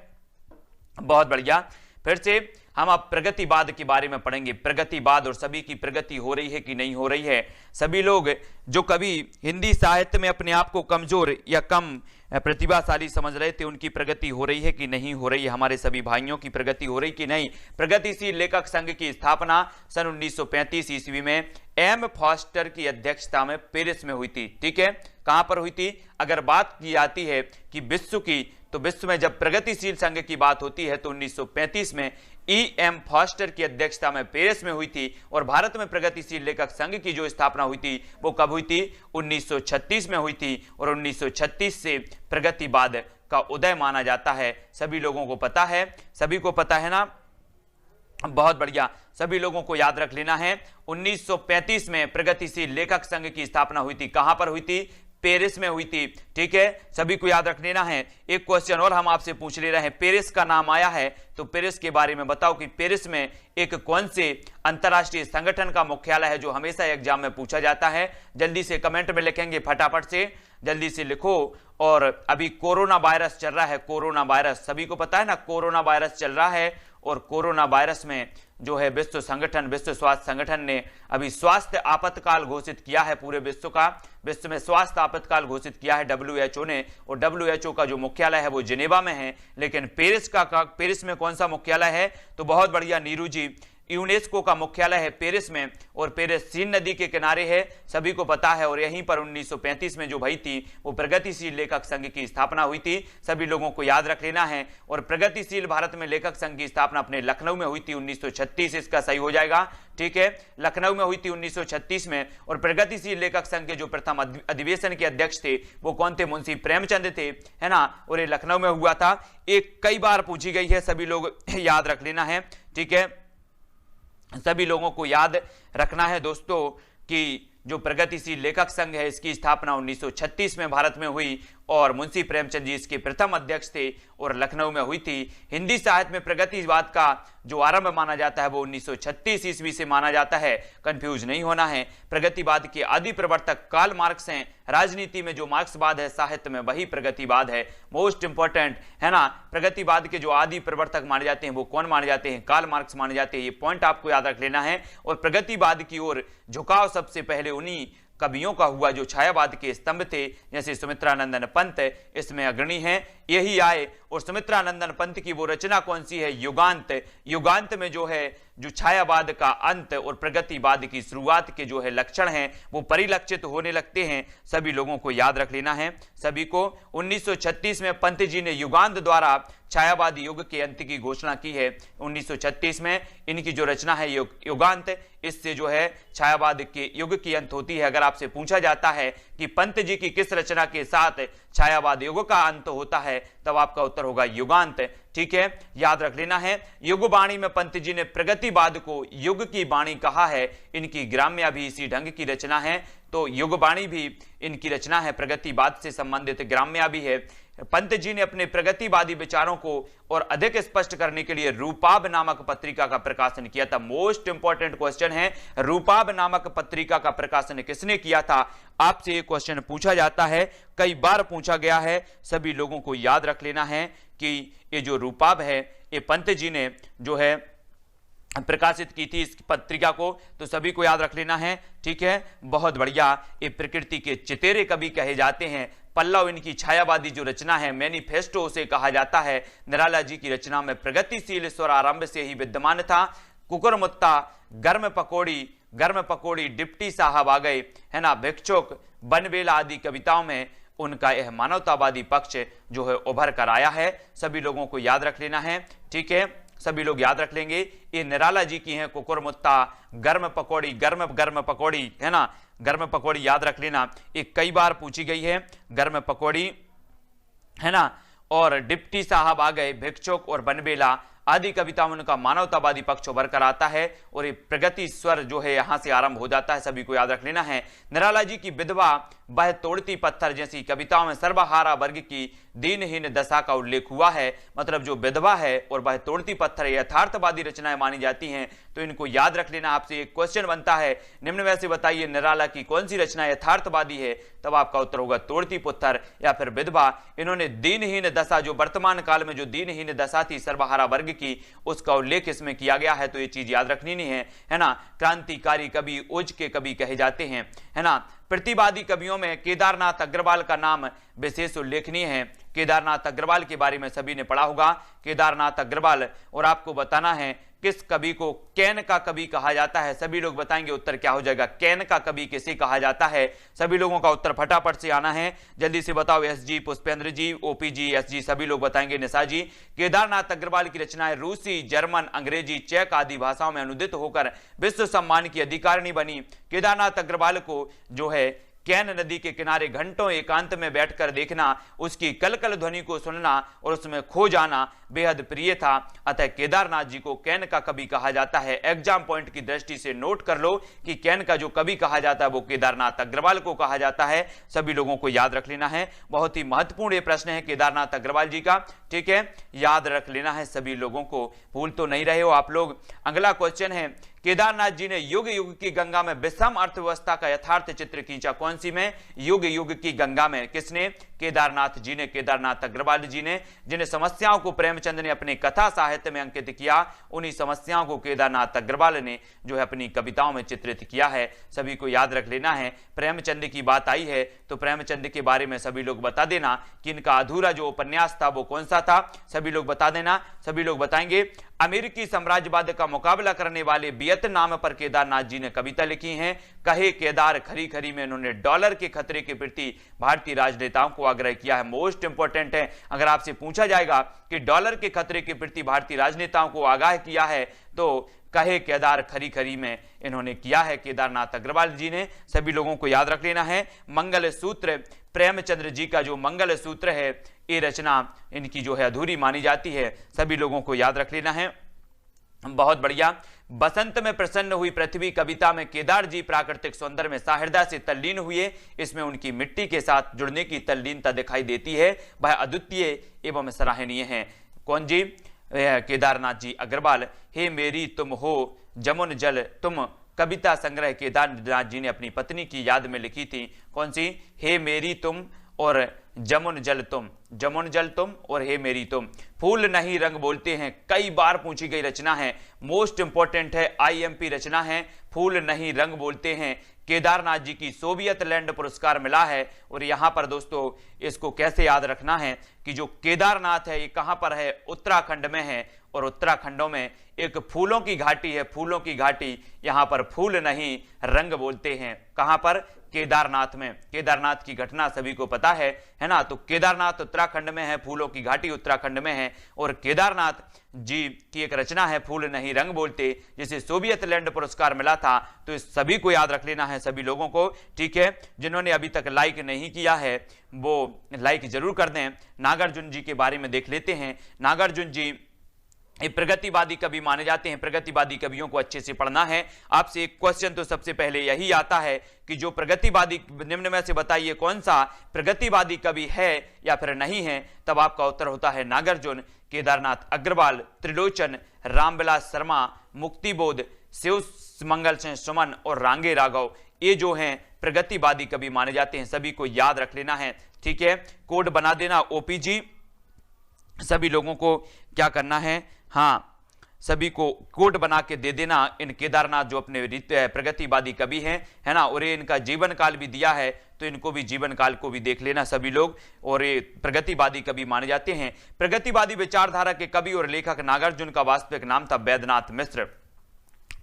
बहुत बढ़िया। फिर से हम अब प्रगतिवाद के बारे में पढ़ेंगे। प्रगतिवाद और सभी की प्रगति हो रही है कि नहीं हो रही है। सभी लोग जो कभी हिंदी साहित्य में अपने आप को कमजोर या कम प्रतिभाशाली समझ रहे थे, उनकी प्रगति हो रही है कि नहीं हो रही है। हमारे सभी भाइयों की प्रगति हो रही कि नहीं। प्रगतिशील लेखक संघ की स्थापना सन 1935 ईस्वी में एम फॉस्टर की अध्यक्षता में पेरिस में हुई थी। ठीक है, कहां पर हुई थी? अगर बात की जाती है कि विश्व की, तो विश्व में जब प्रगतिशील संघ की बात होती है तो 1935 में एम फॉस्टर की अध्यक्षता में पेरिस में हुई थी। और भारत में प्रगतिशील लेखक संघ की जो स्थापना हुई थी वो कब हुई थी? 1936 में हुई थी। और 1936 से प्रगतिवाद का उदय माना जाता है। सभी लोगों को पता है, सभी को पता है ना? बहुत बढ़िया, सभी लोगों को याद रख लेना है। 1935 में प्रगतिशील लेखक संघ की स्थापना हुई थी। कहां पर हुई थी? पेरिस में हुई थी। ठीक है, सभी को याद रख लेना है। एक क्वेश्चन और हम आपसे पूछ ले रहे हैं, पेरिस का नाम आया है तो पेरिस के बारे में बताओ कि पेरिस में एक कौन से अंतरराष्ट्रीय संगठन का मुख्यालय है, जो हमेशा एग्जाम में पूछा जाता है। जल्दी से कमेंट में लिखेंगे, फटाफट से जल्दी से लिखो। और अभी कोरोना वायरस चल रहा है, कोरोना वायरस सभी को पता है ना, कोरोना वायरस चल रहा है। और कोरोना वायरस में जो है विश्व स्वास्थ्य संगठन ने अभी स्वास्थ्य आपातकाल घोषित किया है पूरे विश्व का। विश्व में स्वास्थ्य आपातकाल घोषित किया है WHO ने। और WHO का जो मुख्यालय है वो जिनेवा में है। लेकिन पेरिस में कौन सा मुख्यालय है? तो बहुत बढ़िया नीरू जी, यूनेस्को का मुख्यालय है पेरिस में। और पेरिस सीन नदी के किनारे है, सभी को पता है। और यहीं पर 1935 में जो भई थी वो प्रगतिशील लेखक संघ की स्थापना हुई थी। सभी लोगों को याद रख लेना है। और प्रगतिशील भारत में लेखक संघ की स्थापना अपने लखनऊ में हुई थी 1936, इसका सही हो जाएगा। ठीक है, लखनऊ में हुई थी 1936 में। और प्रगतिशील लेखक संघ के जो प्रथम अधिवेशन के अध्यक्ष थे वो कौन थे? मुंशी प्रेमचंद थे, है ना। और ये लखनऊ में हुआ था। एक कई बार पूछी गई है, सभी लोग याद रख लेना है। ठीक है, सभी लोगों को याद रखना है दोस्तों कि जो प्रगतिशील लेखक संघ है इसकी स्थापना 1936 में भारत में हुई। और मुंशी प्रेमचंद जी इसके प्रथम अध्यक्ष थे और लखनऊ में हुई थी। हिंदी साहित्य में प्रगतिवाद का जो आरंभ माना जाता है वो 1936 ईस्वी से माना जाता है, कंफ्यूज नहीं होना है। प्रगतिवाद के आदि प्रवर्तक कार्ल मार्क्स हैं। राजनीति में जो मार्क्सवाद है, साहित्य में वही प्रगतिवाद है। मोस्ट इंपॉर्टेंट है ना। प्रगतिवाद के जो आदि प्रवर्तक माने जाते हैं वो कौन माने जाते हैं? कार्ल मार्क्स माने जाते हैं। ये पॉइंट आपको याद रख लेना है। और प्रगतिवाद की ओर झुकाव सबसे पहले उन्हीं कवियों का हुआ जो छायावाद के स्तंभ थे, जैसे सुमित्रानंदन पंत इसमें अग्रणी हैं। यही आए। और सुमित्रानंदन पंत की वो रचना कौन सी है? युगांत। युगांत में जो है जो छायावाद का अंत और प्रगतिवाद की शुरुआत के जो है लक्षण हैं वो परिलक्षित होने लगते हैं। सभी लोगों को याद रख लेना है। सभी को 1936 में पंत जी ने युगांत द्वारा छायावादी युग के अंत की घोषणा की है। 1936 में इनकी जो रचना है युगांत, इससे जो है छायावाद के युग की अंत होती है। अगर आपसे पूछा जाता है कि पंत जी की किस रचना के साथ छायावाद युग का अंत होता है, तब आपका उत्तर होगा युगांत। ठीक है, याद रख लेना है। युग वाणी में पंत जी ने प्रगतिवाद को युग की वाणी कहा है। इनकी ग्राम्या भी इसी ढंग की रचना है। तो युग वाणी भी इनकी रचना है, प्रगतिवाद से संबंधित ग्राम्या भी है। पंत जी ने अपने प्रगतिवादी विचारों को और अधिक स्पष्ट करने के लिए रूपाब नामक पत्रिका का प्रकाशन किया था। मोस्ट इंपॉर्टेंट क्वेश्चन है, रूपाब नामक पत्रिका का प्रकाशन किसने किया था? आपसे ये क्वेश्चन पूछा जाता है, कई बार पूछा गया है। सभी लोगों को याद रख लेना है कि ये जो रूपाब है ये पंत जी ने जो है प्रकाशित की थी इस पत्रिका को, तो सभी को याद रख लेना है। ठीक है, बहुत बढ़िया। ये प्रकृति के चितेरे कवि कहे जाते हैं। पल्लव इनकी छायावादी जो रचना है, मैनिफेस्टो उसे कहा जाता है। निराला जी की रचना में प्रगतिशील स्वर आरंभ से ही विद्यमान था। कुकुरमुत्ता, गर्म पकौड़ी, डिप्टी साहब आ गए, है ना, भिक्षुक, बनबेला आदि कविताओं में उनका यह मानवतावादी पक्ष जो है उभर कर आया है। सभी लोगों को याद रख लेना है। ठीक है, सभी लोग याद रख लेंगे। ये निराला जी की हैं। कुकुरमुत्ता, गर्म पकौड़ी, है ना, गर्म पकौड़ी याद रख लेना। ये कई बार पूछी गई है, गर्म पकौड़ी, है ना। और डिप्टी साहब आ गए, भिक्षुक और बनबेला आदि कविता में उनका मानवतावादी पक्ष उभर कर आता है और ये प्रगति स्वर जो है यहां से आरंभ हो जाता है, सभी को याद रख लेना है। निराला जी की विधवा वह तोड़ती पत्थर जैसी कविताओं में सर्वहारा वर्ग की दीनहीन दशा का उल्लेख हुआ है। मतलब जो विधवा है और वह तोड़ती पत्थर यथार्थवादी रचनाएं मानी जाती हैं, तो इनको याद रख लेना। आपसे एक क्वेश्चन बनता है, निम्न में से बताइए निराला की कौन सी रचना यथार्थवादी है, तब आपका उत्तर होगा तोड़ती पत्थर या फिर विधवा। इन्होंने दीनहीन दशा, जो वर्तमान काल में जो दीनहीन दशा थी सर्वहारा वर्ग की, उसका उल्लेख इसमें किया गया है, तो ये चीज याद रखनी नहीं है ना। क्रांतिकारी कवि ओज के कवि कहे जाते हैं, है ना। प्रतिवादी कवियों में केदारनाथ अग्रवाल का नाम विशेष उल्लेखनीय है। केदारनाथ अग्रवाल के बारे में सभी ने पढ़ा होगा, केदारनाथ अग्रवाल। और आपको बताना है किस कवि को कैन का कवि कहा जाता है, सभी लोग बताएंगे उत्तर क्या हो जाएगा। कैन का कवि किसे कहा जाता है, सभी लोगों का उत्तर फटाफट से आना है, जल्दी से बताओ। एस जी, पुष्पेंद्र जी, ओपी जी, एस जी, सभी लोग बताएंगे। निशा जी, केदारनाथ अग्रवाल की रचनाएं रूसी, जर्मन, अंग्रेजी, चेक आदि भाषाओं में अनुदित होकर विश्व सम्मान की अधिकारिणी बनी। केदारनाथ अग्रवाल को जो है कैन नदी के किनारे घंटों एकांत में बैठकर देखना, उसकी कलकल ध्वनि को सुनना और उसमें खो जाना बेहद प्रिय था। अतः केदारनाथ जी को कैन का कवि कहा जाता है। एग्जाम पॉइंट की दृष्टि से नोट कर लो कि कैन का जो कवि कहा जाता है वो केदारनाथ अग्रवाल को कहा जाता है, सभी लोगों को याद रख लेना है। बहुत ही महत्वपूर्ण ये प्रश्न है केदारनाथ अग्रवाल जी का, ठीक है, याद रख लेना है सभी लोगों को, भूल तो नहीं रहे हो आप लोग। अगला क्वेश्चन है, केदारनाथ जी ने युग युग की गंगा में विषम अर्थव्यवस्था का यथार्थ चित्र खींचा। कौन सी में? युग युग की गंगा में। किसने? केदारनाथ जी ने, केदारनाथ अग्रवाल जी ने, जिन्हें समस्याओं को प्रेमचंद ने अपने कथा साहित्य में अंकित किया, उन्हीं समस्याओं को केदारनाथ अग्रवाल ने जो है अपनी कविताओं में चित्रित किया है, सभी को याद रख लेना है। प्रेमचंद की बात आई है तो प्रेमचंद के बारे में सभी लोग बता देना कि इनका अधूरा जो उपन्यास था वो कौन सा था, सभी लोग बता देना। सभी लोग बताएंगे। अमेरिकी साम्राज्यवाद का मुकाबला करने वाले वियतनाम पर केदारनाथ जी ने कविता लिखी है। कहे केदार खरी खरी में इन्होंने डॉलर के खतरे के प्रति भारतीय राजनेताओं को आग्रह किया है। मोस्ट इंपोर्टेंट है, अगर आपसे पूछा जाएगा कि डॉलर के खतरे के प्रति भारतीय राजनेताओं को आगाह किया है तो कहे केदार खरी खरी में इन्होंने किया है केदारनाथ अग्रवाल जी ने, सभी लोगों को याद रख लेना है। मंगल सूत्र, प्रेमचंद्र जी का जो मंगल सूत्र है, ये रचना इनकी जो है अधूरी मानी जाती है, सभी लोगों को याद रख लेना है। बहुत बढ़िया। बसंत में प्रसन्न हुई पृथ्वी कविता में केदार जी प्राकृतिक सौंदर्य में सहृदय से तल्लीन हुए। इसमें उनकी मिट्टी के साथ जुड़ने की तल्लीनता दिखाई देती है, वह अद्वितीय एवं सराहनीय है। कौन जी? केदारनाथ जी अग्रवाल। हे मेरी तुम हो जमुन जल तुम, कविता संग्रह केदारनाथ जी ने अपनी पत्नी की याद में लिखी थी। कौन सी? हे मेरी तुम और जमुन जल तुम, जमुन जल तुम और हे मेरी तुम। फूल नहीं रंग बोलते हैं, कई बार पूछी गई रचना है, मोस्ट इंपोर्टेंट है, आईएमपी रचना है। फूल नहीं रंग बोलते हैं, केदारनाथ जी की सोवियत लैंड पुरस्कार मिला है। और यहां पर दोस्तों इसको कैसे याद रखना है कि जो केदारनाथ है ये कहां पर है? उत्तराखंड में है। और उत्तराखंडों में एक फूलों की घाटी है, फूलों की घाटी, यहां पर फूल नहीं रंग बोलते हैं। कहां पर? केदारनाथ में। केदारनाथ की घटना सभी को पता है ना। तो केदारनाथ उत्तराखंड में है, फूलों की घाटी उत्तराखंड में है। और केदारनाथ जी की एक रचना है फूल नहीं रंग बोलते, जिसे सोवियत लैंड पुरस्कार मिला था। तो इस सभी को याद रख लेना है सभी लोगों को, ठीक है। जिन्होंने अभी तक लाइक नहीं किया है वो लाइक जरूर कर दें। नागार्जुन जी के बारे में देख लेते हैं। नागार्जुन जी ये प्रगतिवादी कवि माने जाते हैं। प्रगतिवादी कवियों को अच्छे से पढ़ना है। आपसे एक क्वेश्चन तो सबसे पहले यही आता है कि जो प्रगतिवादी, निम्न में से बताइए कौन सा प्रगतिवादी कवि है या फिर नहीं है, तब आपका उत्तर होता है नागार्जुन, केदारनाथ अग्रवाल, त्रिलोचन, रामविलास शर्मा, मुक्तिबोध, शिव मंगल सिंह सुमन और रांगे राघव, ये जो हैं प्रगतिवादी कवि माने जाते हैं, सभी को याद रख लेना है, ठीक है। कोड बना देना ओपीजी, सभी लोगों को क्या करना है, हाँ सभी को कोड बना के दे देना। इन केदारनाथ जो अपने प्रगतिवादी कवि हैं, है ना, और ये इनका जीवन काल भी दिया है, तो इनको भी जीवन काल को भी देख लेना सभी लोग। और ये प्रगतिवादी कवि माने जाते हैं। प्रगतिवादी विचारधारा के कवि और लेखक नागार्जुन का वास्तविक नाम था वैद्यनाथ मिश्र।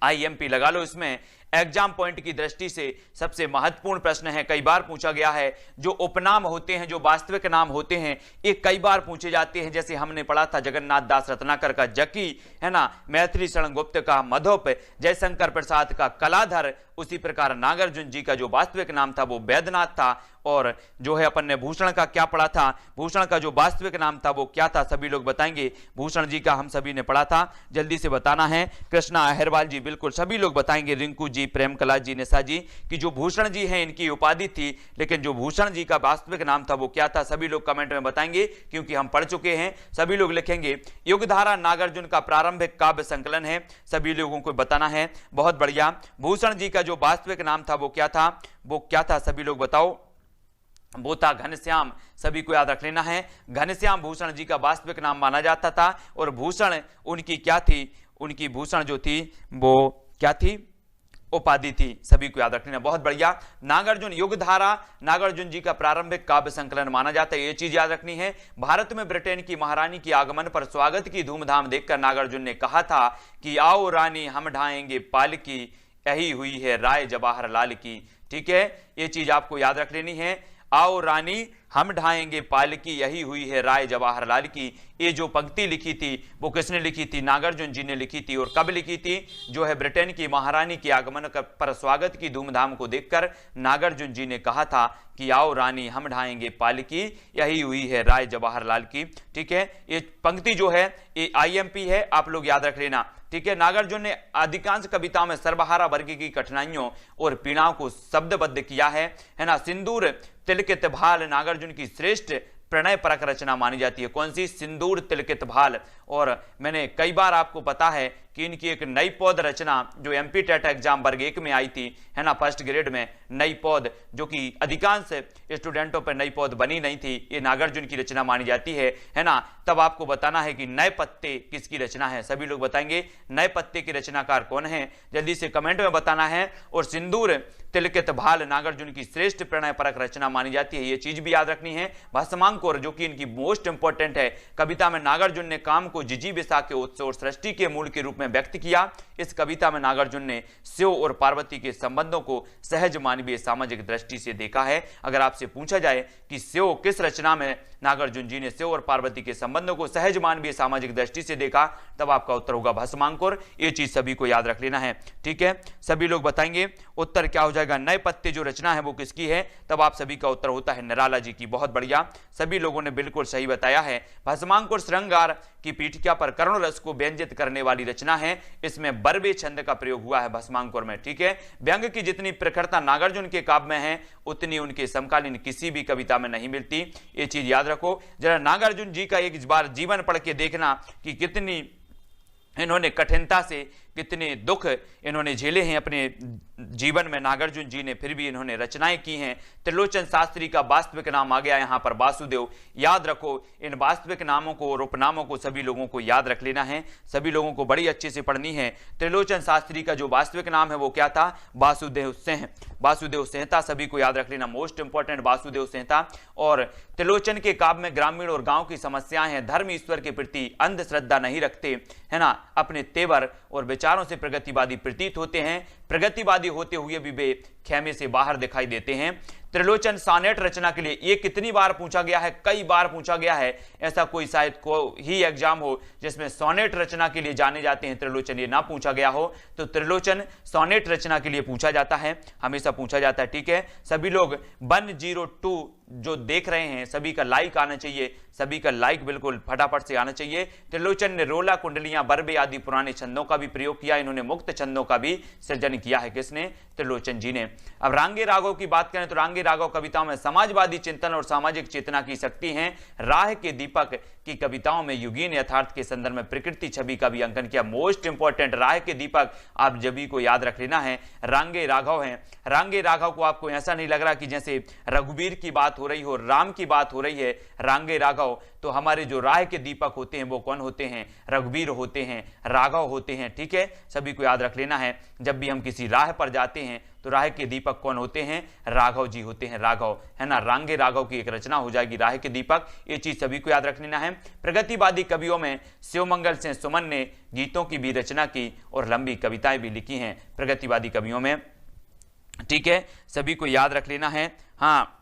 आईएमपी लगा लो इसमें। एग्जाम पॉइंट की दृष्टि से सबसे महत्वपूर्ण प्रश्न है, कई बार पूछा गया है। जो उपनाम होते हैं, जो वास्तविक नाम होते हैं, ये कई बार पूछे जाते हैं। जैसे हमने पढ़ा था जगन्नाथ दास रत्नाकर का जकी, है ना, मैथिली शरण गुप्त का मधुप, जयशंकर प्रसाद का कलाधर, उसी प्रकार नागार्जुन जी का जो वास्तविक नाम था वो वैद्यनाथ था। और जो है अपन ने भूषण का क्या पढ़ा था, भूषण का जो वास्तविक नाम था वो क्या था, सभी लोग बताएंगे। भूषण जी का हम सभी ने पढ़ा था, जल्दी से बताना है। कृष्णा अहिरवाल जी, बिल्कुल सभी लोग बताएंगे। रिंकू जी, प्रेमकला जी, निशा जी, कि जो भूषण जी हैं इनकी उपाधि थी, लेकिन जो भूषण जी का वास्तविक नाम था वो क्या था, सभी लोग कमेंट में बताएंगे, क्योंकि हम पढ़ चुके हैं। सभी लोग लिखेंगे। युगधारा नागार्जुन का प्रारंभिक काव्य संकलन है, सभी लोगों को बताना है। बहुत बढ़िया। भूषण जी का जो वास्तविक नाम था वो क्या था, वो क्या था, सभी लोग बताओ। वो था घनश्याम, सभी को याद रख लेना है। घनश्याम भूषण जी का वास्तविक नाम माना जाता था। और भूषण उनकी क्या थी, उनकी भूषण जो थी वो क्या थी, उपाधि थी, सभी को याद रख लेना। बहुत बढ़िया। नागार्जुन, युगधारा नागार्जुन जी का प्रारंभिक काव्य संकलन माना जाता है, ये चीज याद रखनी है। भारत में ब्रिटेन की महारानी के आगमन पर स्वागत की धूमधाम देखकर नागार्जुन ने कहा था कि आओ रानी हम ढाएंगे पालकी, यही हुई है राय जवाहरलाल की। ठीक है, ये चीज आपको याद रख लेनी है। आओ रानी हम ढाएंगे पालकी, यही हुई है राय जवाहरलाल की। ये जो पंक्ति लिखी थी वो किसने लिखी थी, नागार्जुन जी ने लिखी थी। और कब लिखी थी, जो है ब्रिटेन की महारानी के आगमन पर स्वागत की धूमधाम को देखकर नागार्जुन जी ने कहा था कि आओ रानी हम ढाएंगे पालकी, यही हुई है राय जवाहरलाल की। ठीक है, ये पंक्ति जो है ये IMP है, आप लोग याद रख लेना। ठीक है, नागार्जुन ने अधिकांश कविताओं में सर्वहारा वर्ग की कठिनाइयों और पीड़ाओं को शब्दबद्ध किया है ना। सिंदूर तिलकित भाल नागार्जुन की श्रेष्ठ प्रणय परक रचना मानी जाती है। कौन सी, सिंदूर तिलकित भाल। और मैंने कई बार आपको पता है कि इनकी एक नई पौध रचना जो MP टेट एग्जाम वर्ग 1 में आई थी, है ना, फर्स्ट ग्रेड में, नई पौध, जो कि अधिकांश स्टूडेंटों पर नई पौध बनी नहीं थी, ये नागार्जुन की रचना मानी जाती है ना। तब आपको बताना है कि नए पत्ते किसकी रचना है, सभी लोग बताएंगे नए पत्ते के रचनाकार कौन है, जल्दी से कमेंट में बताना है। और सिंदूर तिलकित भाल नागार्जुन की श्रेष्ठ प्रणय परक रचना मानी जाती है, ये चीज भी याद रखनी है। भस्मांकुर जो कि इनकी मोस्ट इंपॉर्टेंट है, कविता में नागार्जुन ने काम को जिजीविषा के उत्सव और सृष्टि के मूल के रूप में व्यक्त किया। इस कविता में नागार्जुन ने शिव और पार्वती के संबंधों को सहज मानवीय सामाजिक दृष्टि से देखा है। अगर आपसे पूछा जाए कि शिव किस रचना में नागार्जुन जी ने शिव और पार्वती के संबंधों को सहज मानवीय सामाजिक दृष्टि से देखा, तब आपका उत्तर होगा भस्मांकुर। ये चीज सभी को याद रख लेना है। ठीक है, सभी लोग बताएंगे उत्तर क्या हो जाएगा। नए पत्ते जो रचना है वो किसकी है, तब आप सभी का उत्तर होता है निराला जी की। बहुत बढ़िया, सभी लोगों ने बिल्कुल सही बताया है। भस्मांकुर श्रृंगार की पीठिका पर करुण रस को व्यंजित करने वाली रचना है, इसमें बरबे छंद का प्रयोग हुआ है भस्मांकुर में। ठीक है, व्यंग की जितनी प्रखरता नागार्जुन के काव्य में है उतनी उनके समकालीन किसी भी कविता में नहीं मिलती, ये चीज याद रखो। जरा नागार्जुन जी का एक बार जीवन पढ़ के देखना कि कितनी इन्होंने कठिनता से, कितने दुख इन्होंने झेले हैं अपने जीवन में नागार्जुन जी ने, फिर भी इन्होंने रचनाएं की हैं। त्रिलोचन शास्त्री का वास्तविक नाम आ गया यहां पर वासुदेव, याद रखो। इन वास्तविक नामों को और उपनामों को सभी लोगों को याद रख लेना है, सभी लोगों को बड़ी अच्छे से पढ़नी है। त्रिलोचन शास्त्री का जो वास्तविक नाम है वो क्या था, वासुदेव सिंह, वासुदेव संहिता, सभी को याद रख लेना, मोस्ट इंपॉर्टेंट वासुदेव संहिता। और त्रिलोचन के काव्य में ग्रामीण और गांव की समस्याएं हैं, धर्म ईश्वर के प्रति अंधश्रद्धा नहीं रखते, है ना, अपने तेवर और विचारों से प्रगतिवादी प्रतीत होते हैं, प्रगतिवादी होते हुए भी वे खेमे से बाहर दिखाई देते हैं। त्रिलोचन सॉनेट रचना के लिए ये कितनी बार पूछा गया है, कई बार पूछा गया है। ऐसा कोई शायद को ही एग्जाम हो जिसमें सॉनेट रचना के लिए जाने जाते हैं त्रिलोचन, ये ना पूछा गया हो। तो त्रिलोचन सॉनेट रचना के लिए पूछा जाता है, हमेशा पूछा जाता है। ठीक है, सभी लोग 102 जो देख रहे हैं सभी का लाइक आना चाहिए, सभी का लाइक बिल्कुल फटाफट से आना चाहिए। त्रिलोचन ने रोला, कुंडलियां, बरबे आदि पुराने छंदों का भी प्रयोग किया, इन्होंने मुक्त छंदों का भी सृजन किया है, किसने, त्रिलोचन जी ने। अब रांगे रागों की बात करें तो रांगे राघव कविताओं में समाजवादी चिंतन और सामाजिक चेतना की शक्ति है। राह के दीपक की कविताओं में युगीन यथार्थ के संदर्भ में प्रकृति छवि का भी अंकन किया। मोस्ट इंपॉर्टेंट राह के दीपक आप सभी को याद रख लेना है, रांगे राघव हैं। रांगे राघव को आपको ऐसा नहीं लग रहा कि जैसे रघुवीर की बात हो रही हो, राम की बात हो रही है, रांगे राघव। तो हमारे जो राह के दीपक होते हैं वो कौन होते हैं, रघुवीर होते हैं, राघव होते हैं। ठीक है, सभी को याद रख लेना है। जब भी हम किसी राह पर जाते हैं तो राह के दीपक कौन होते हैं? राघव जी होते हैं, राघव, है ना। रांगे राघव की एक रचना हो जाएगी राह के दीपक। ये चीज सभी को याद रख लेना है। प्रगतिवादी कवियों में शिवमंगल सिंह सुमन ने गीतों की भी रचना की और लंबी कविताएं भी लिखी हैं प्रगतिवादी कवियों में, ठीक है, सभी को याद रख लेना है। हाँ,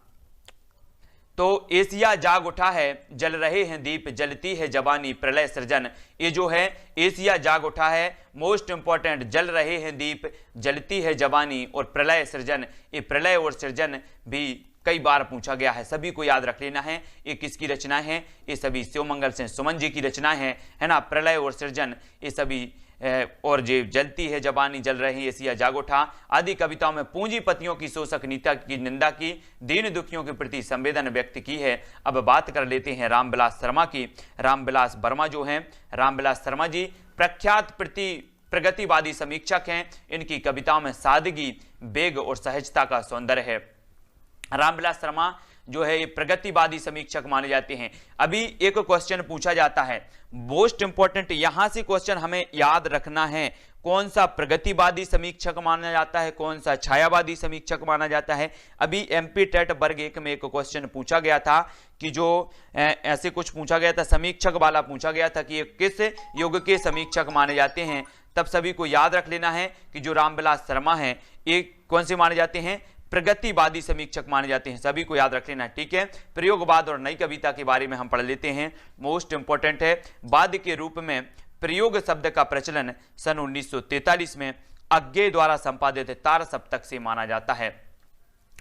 तो एशिया जाग उठा है, जल रहे हैं दीप, जलती है जवानी, प्रलय सृजन। ये जो है एशिया जाग उठा है, मोस्ट इंपॉर्टेंट, जल रहे हैं दीप, जलती है जवानी और प्रलय सृजन। ये प्रलय और सृजन भी कई बार पूछा गया है, सभी को याद रख लेना है। ये किसकी रचनाएं हैं? ये सभी शिवमंगल सिंह सुमन जी की रचनाएं हैं, है ना। प्रलय और सृजन ये सभी और जो जलती है जवानी, जल रही एशिया जाग उठा आदि कविताओं में पूंजीपतियों की शोषक नीति की निंदा की, दीन दुखियों के प्रति संवेदन व्यक्त की है। अब बात कर लेते हैं रामविलास शर्मा की। रामविलास वर्मा जो हैं, रामविलास शर्मा जी प्रख्यात प्रगतिवादी समीक्षक हैं। इनकी कविताओं में सादगी, वेग और सहजता का सौंदर्य है। रामविलास शर्मा जो है ये प्रगतिवादी समीक्षक माने जाते हैं। अभी एक क्वेश्चन पूछा जाता है, मोस्ट इंपॉर्टेंट, यहां से क्वेश्चन हमें याद रखना है, कौन सा प्रगतिवादी समीक्षक माना जाता है, कौन सा छायावादी समीक्षक माना जाता है। अभी एमपी टेट वर्ग 1 में एक क्वेश्चन पूछा गया था कि जो ऐसे कुछ पूछा गया था, समीक्षक वाला पूछा गया था कि ये किस युग के समीक्षक माने जाते हैं। तब सभी को याद रख लेना है कि जो रामविलास शर्मा है ये कौन से माने जाते हैं? प्रगतिवादी समीक्षक माने जाते हैं, सभी को याद रख लेना है, ठीक है। प्रयोगवाद और नई कविता के बारे में हम पढ़ लेते हैं, मोस्ट इंपॉर्टेंट है। वाद्य के रूप में प्रयोग शब्द का प्रचलन सन 1943 में अज्ञे द्वारा संपादित तार सप्तक से माना जाता है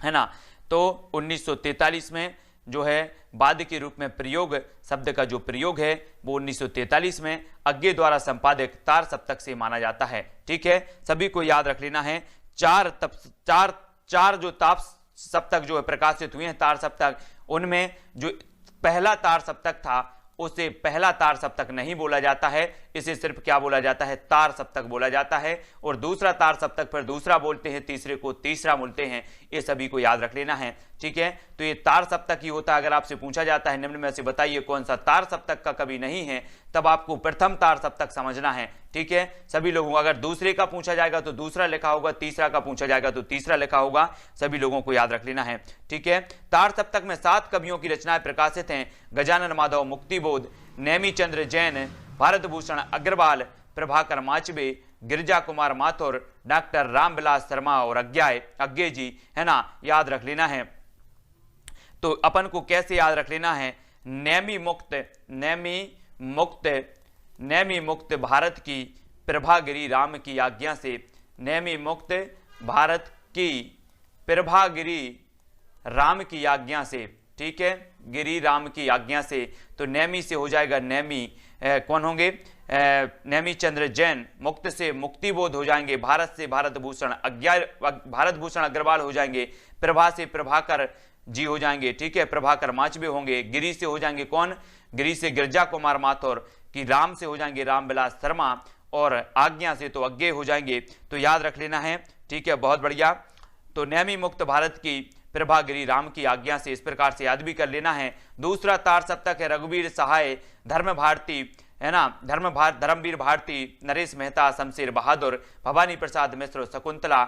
ना। तो 1943 में जो है वाद्य के रूप में प्रयोग शब्द का जो प्रयोग है वो 1943 में अज्ञे द्वारा संपादित तार सप्तक से माना जाता है, ठीक है, सभी को याद रख लेना है। चार जो ताप सप्तक जो है प्रकाशित हुए हैं तार सप्तक, उनमें जो पहला तार सप्तक था उसे पहला तार सप्तक नहीं बोला जाता है, इसे सिर्फ क्या बोला जाता है? तार सप्तक बोला जाता है। और दूसरा तार सप्तक पर दूसरा बोलते हैं, तीसरे को तीसरा बोलते हैं, ये सभी को याद रख लेना है, ठीक है। तो ये तार सप्तक ही होता है। अगर आपसे पूछा जाता है निम्न में से बताइए कौन सा तार सप्तक का कवि नहीं है, तब आपको प्रथम तार सप्तक समझना है, ठीक है। सभी लोगों को अगर दूसरे का पूछा जाएगा तो दूसरा लिखा होगा, तीसरा का पूछा जाएगा तो तीसरा लिखा होगा, सभी लोगों को याद रख लेना है, ठीक है। तार सप्तक में 7 कवियों की रचनाएं प्रकाशित हैं। गजानन माधव मुक्तिबोध, नेमी चंद्र जैन, भारत भूषण अग्रवाल, प्रभाकर माचवे, गिरजा कुमार माथुर, डॉक्टर रामविलास शर्मा और अज्ञे जी, है ना, याद रख लेना है। तो अपन को कैसे याद रख लेना है? नेमी मुक्त भारत की प्रभागिरी राम की आज्ञा से, नेमी मुक्त भारत की प्रभागिरी राम की आज्ञा से, ठीक है, गिरी राम की आज्ञा से। तो नेमी से हो जाएगा नेमी, कौन होंगे? नेमी चंद्र जैन, मुक्त से मुक्तिबोध हो जाएंगे, भारत से भारत भूषण अग्रवाल हो जाएंगे, प्रभा से प्रभाकर जी हो जाएंगे, ठीक है, प्रभाकर माचवे होंगे, गिरी से हो जाएंगे कौन? गिरी से गिरजा कुमार माथुर, की राम से हो जाएंगे रामविलास शर्मा, और आज्ञा से तो अज्ञे हो जाएंगे। तो याद रख लेना है, ठीक है, बहुत बढ़िया। तो नेमी मुक्त भारत की प्रभागिरी राम की आज्ञा से, इस प्रकार से याद भी कर लेना है। दूसरा तार सप्तक है रघुवीर सहाय, धर्म भारती, है ना, धर्मवीर भारती, नरेश मेहता, शमशेर बहादुर, भवानी प्रसाद मिश्र, शकुंतला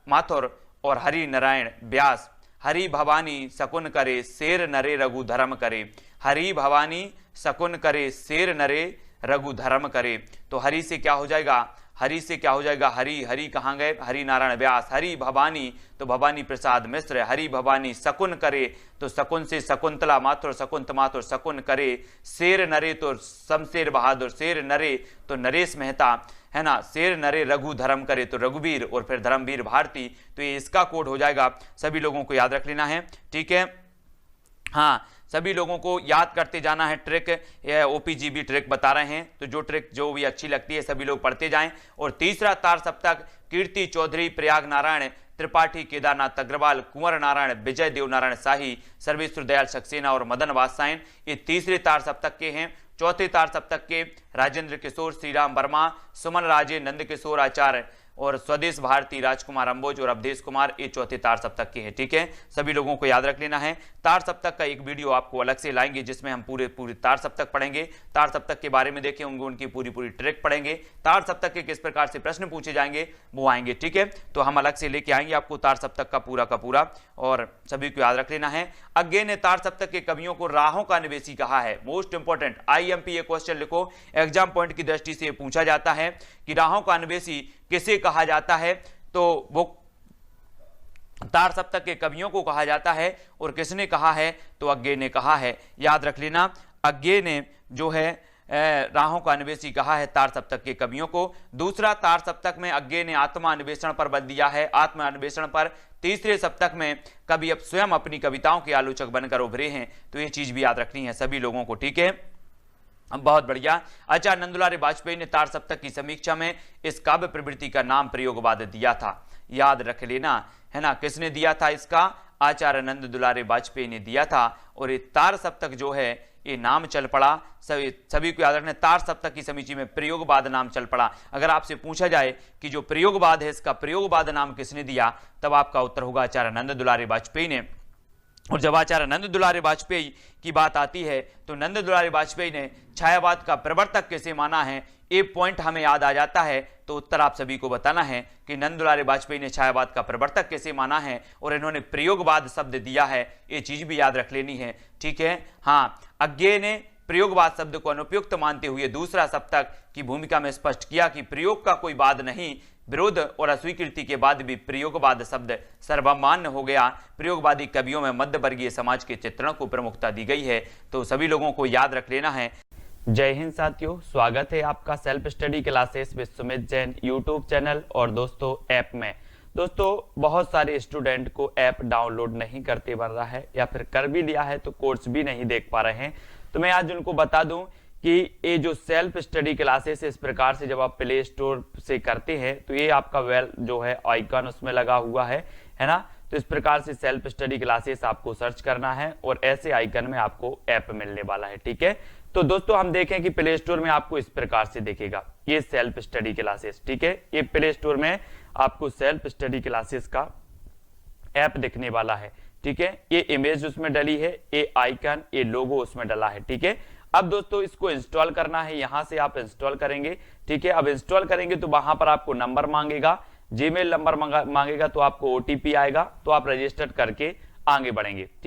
माथुर और हरि नारायण व्यास। हरि भवानी शकुन करे, शेर नरे रघु धर्म करे, हरि भवानी शकुन करे, शेर नरे रघु धर्म करे। तो हरि से क्या हो जाएगा? हरि से क्या हो जाएगा? हरि कहाँ गए? हरि नारायण व्यास। हरि भवानी तो भवानी प्रसाद मिश्र, हरि भवानी शकुन करे तो शकुन से शकुंतला माथुर, शकुंत माथुर शकुन करे, शेर नरे तो शमशेर बहादुर, शेर नरे तो नरेश मेहता, है ना, शेर नरे रघु धर्म करे तो रघुवीर, और फिर धर्मवीर भारती। तो ये इसका कोड हो जाएगा, सभी लोगों को याद रख लेना है, ठीक है। हाँ, सभी लोगों को याद करते जाना है ट्रिक, ओपीजीबी ट्रिक बता रहे हैं, तो जो ट्रिक जो भी अच्छी लगती है सभी लोग पढ़ते जाएं। और तीसरा तार सप्तक कीर्ति चौधरी, प्रयाग नारायण त्रिपाठी, केदारनाथ अग्रवाल, कुंवर नारायण, विजय देव नारायण शाही, सर्वेश्वर दयाल सक्सेना और मदन वात्सायन, ये तीसरे तार सप्तक के हैं। चौथे तार सप्तक के राजेंद्र किशोर, श्रीराम वर्मा, सुमन राजे, नंद किशोर आचार्य और स्वदेश भारती, राजकुमार अंबोज और अवधेश कुमार, ये चौथे तार सप्तक के हैं। ठीक है, सभी लोगों को याद रख लेना है। तार सप्तक का एक वीडियो आपको अलग से लाएंगे जिसमें हम पूरे तार सप्तक पढ़ेंगे, तार सप्तक के बारे में देखेंगे, उनकी पूरी ट्रिक पढ़ेंगे, तार सप्तक के किस प्रकार से प्रश्न पूछे जाएंगे वो आएंगे। ठीक है, तो हम अलग से लेके आएंगे आपको तार सप्तक का पूरा, और सभी को याद रख लेना है। अज्ञे ने तार सप्तक के कवियों को राहों का निवेशी कहा है। मोस्ट इंपोर्टेंट IMP ये क्वेश्चन लिखो, एग्जाम पॉइंट की दृष्टि से पूछा जाता है कि राहों का निवेशी किसे कहा जाता है, तो वो तार सप्तक के कवियों को कहा जाता है। और किसने कहा है, तो अज्ञे ने कहा है। याद रख लेना, अज्ञे ने जो है राहों का अन्वेषी कहा है तार सप्तक के कवियों को। दूसरा, तार सप्तक में अज्ञे ने आत्मा अन्वेषण पर बल दिया है, आत्मा अन्वेषण पर। तीसरे सप्तक में कवि अब स्वयं अपनी कविताओं के आलोचक बनकर उभरे हैं, तो ये चीज भी याद रखनी है सभी लोगों को। ठीक है, बहुत बढ़िया। आचार्य नंदुलारे वाजपेयी ने तार सप्तक की समीक्षा में इस काव्य प्रवृत्ति का नाम प्रयोगवाद दिया था। याद रख लेना, है ना, किसने दिया था इसका, आचार्य नंद दुलारे वाजपेयी ने दिया था। और ये तार सप्तक जो है ये नाम चल पड़ा, सभी को याद रखना, तार सप्तक की समीक्षा में प्रयोगवाद नाम चल पड़ा। अगर आपसे पूछा जाए कि जो प्रयोगवाद है इसका प्रयोगवाद नाम किसने दिया, तब आपका उत्तर होगा आचार्य नंद दुलारे वाजपेयी ने। और जब आचार्य नंद दुलारे वाजपेयी की बात आती है तो नंद दुलारे वाजपेयी ने छायावाद का प्रवर्तक किसे माना है, ये पॉइंट हमें याद आ जाता है, तो उत्तर आप सभी को बताना है कि नंद दुलारे वाजपेयी ने छायावाद का प्रवर्तक किसे माना है और इन्होंने प्रयोगवाद शब्द दिया है, ये चीज भी याद रख लेनी है। ठीक है, हाँ, अज्ञे ने प्रयोगवाद शब्द को अनुपयुक्त मानते हुए दूसरा सप्तक की भूमिका में स्पष्ट किया कि प्रयोग का कोई वाद नहीं, विरोध और अस्वीकृति के बाद भी प्रयोगवाद शब्द सर्वमान्य हो गया। प्रयोगवादी कवियों में मध्य वर्गीय समाज के चित्रण को प्रमुखता दी गई है, तो सभी लोगों को याद रख लेना है। जय हिंद साथियों, स्वागत है आपका self study classes with Sumit Jain YouTube channel और दोस्तों ऐप में। दोस्तों बहुत सारे स्टूडेंट को ऐप डाउनलोड नहीं करते बन रहा है, या फिर कर भी लिया है तो कोर्स भी नहीं देख पा रहे हैं। तो मैं आज उनको बता दूं कि ये जो सेल्फ स्टडी क्लासेस इस प्रकार से जब आप प्ले स्टोर से करते हैं तो ये आपका वेल जो है आइकन उसमें लगा हुआ है ना। तो इस प्रकार से सेल्फ स्टडी क्लासेस आपको सर्च करना है और ऐसे आइकन में आपको ऐप मिलने वाला है। ठीक है, तो दोस्तों हम देखें कि प्ले स्टोर में आपको इस प्रकार से दिखेगा ये सेल्फ स्टडी क्लासेस। ठीक है, ये प्ले स्टोर में आपको सेल्फ स्टडी क्लासेस का ऐप दिखने वाला है। ठीक है, ये इमेज उसमें डली है, ये आइकन, ये लोगो उसमें डला है। ठीक है, अब दोस्तों इसको इंस्टॉल करना है, यहां से आप इंस्टॉल करेंगे। ठीक है, अब इंस्टॉल करेंगे तो वहां पर आपको नंबर मांगेगा, जीमेल नंबर मांगेगा, तो आपको OTP आएगा, तो आप रजिस्टर करके आगे बढ़ेंगे। ठीक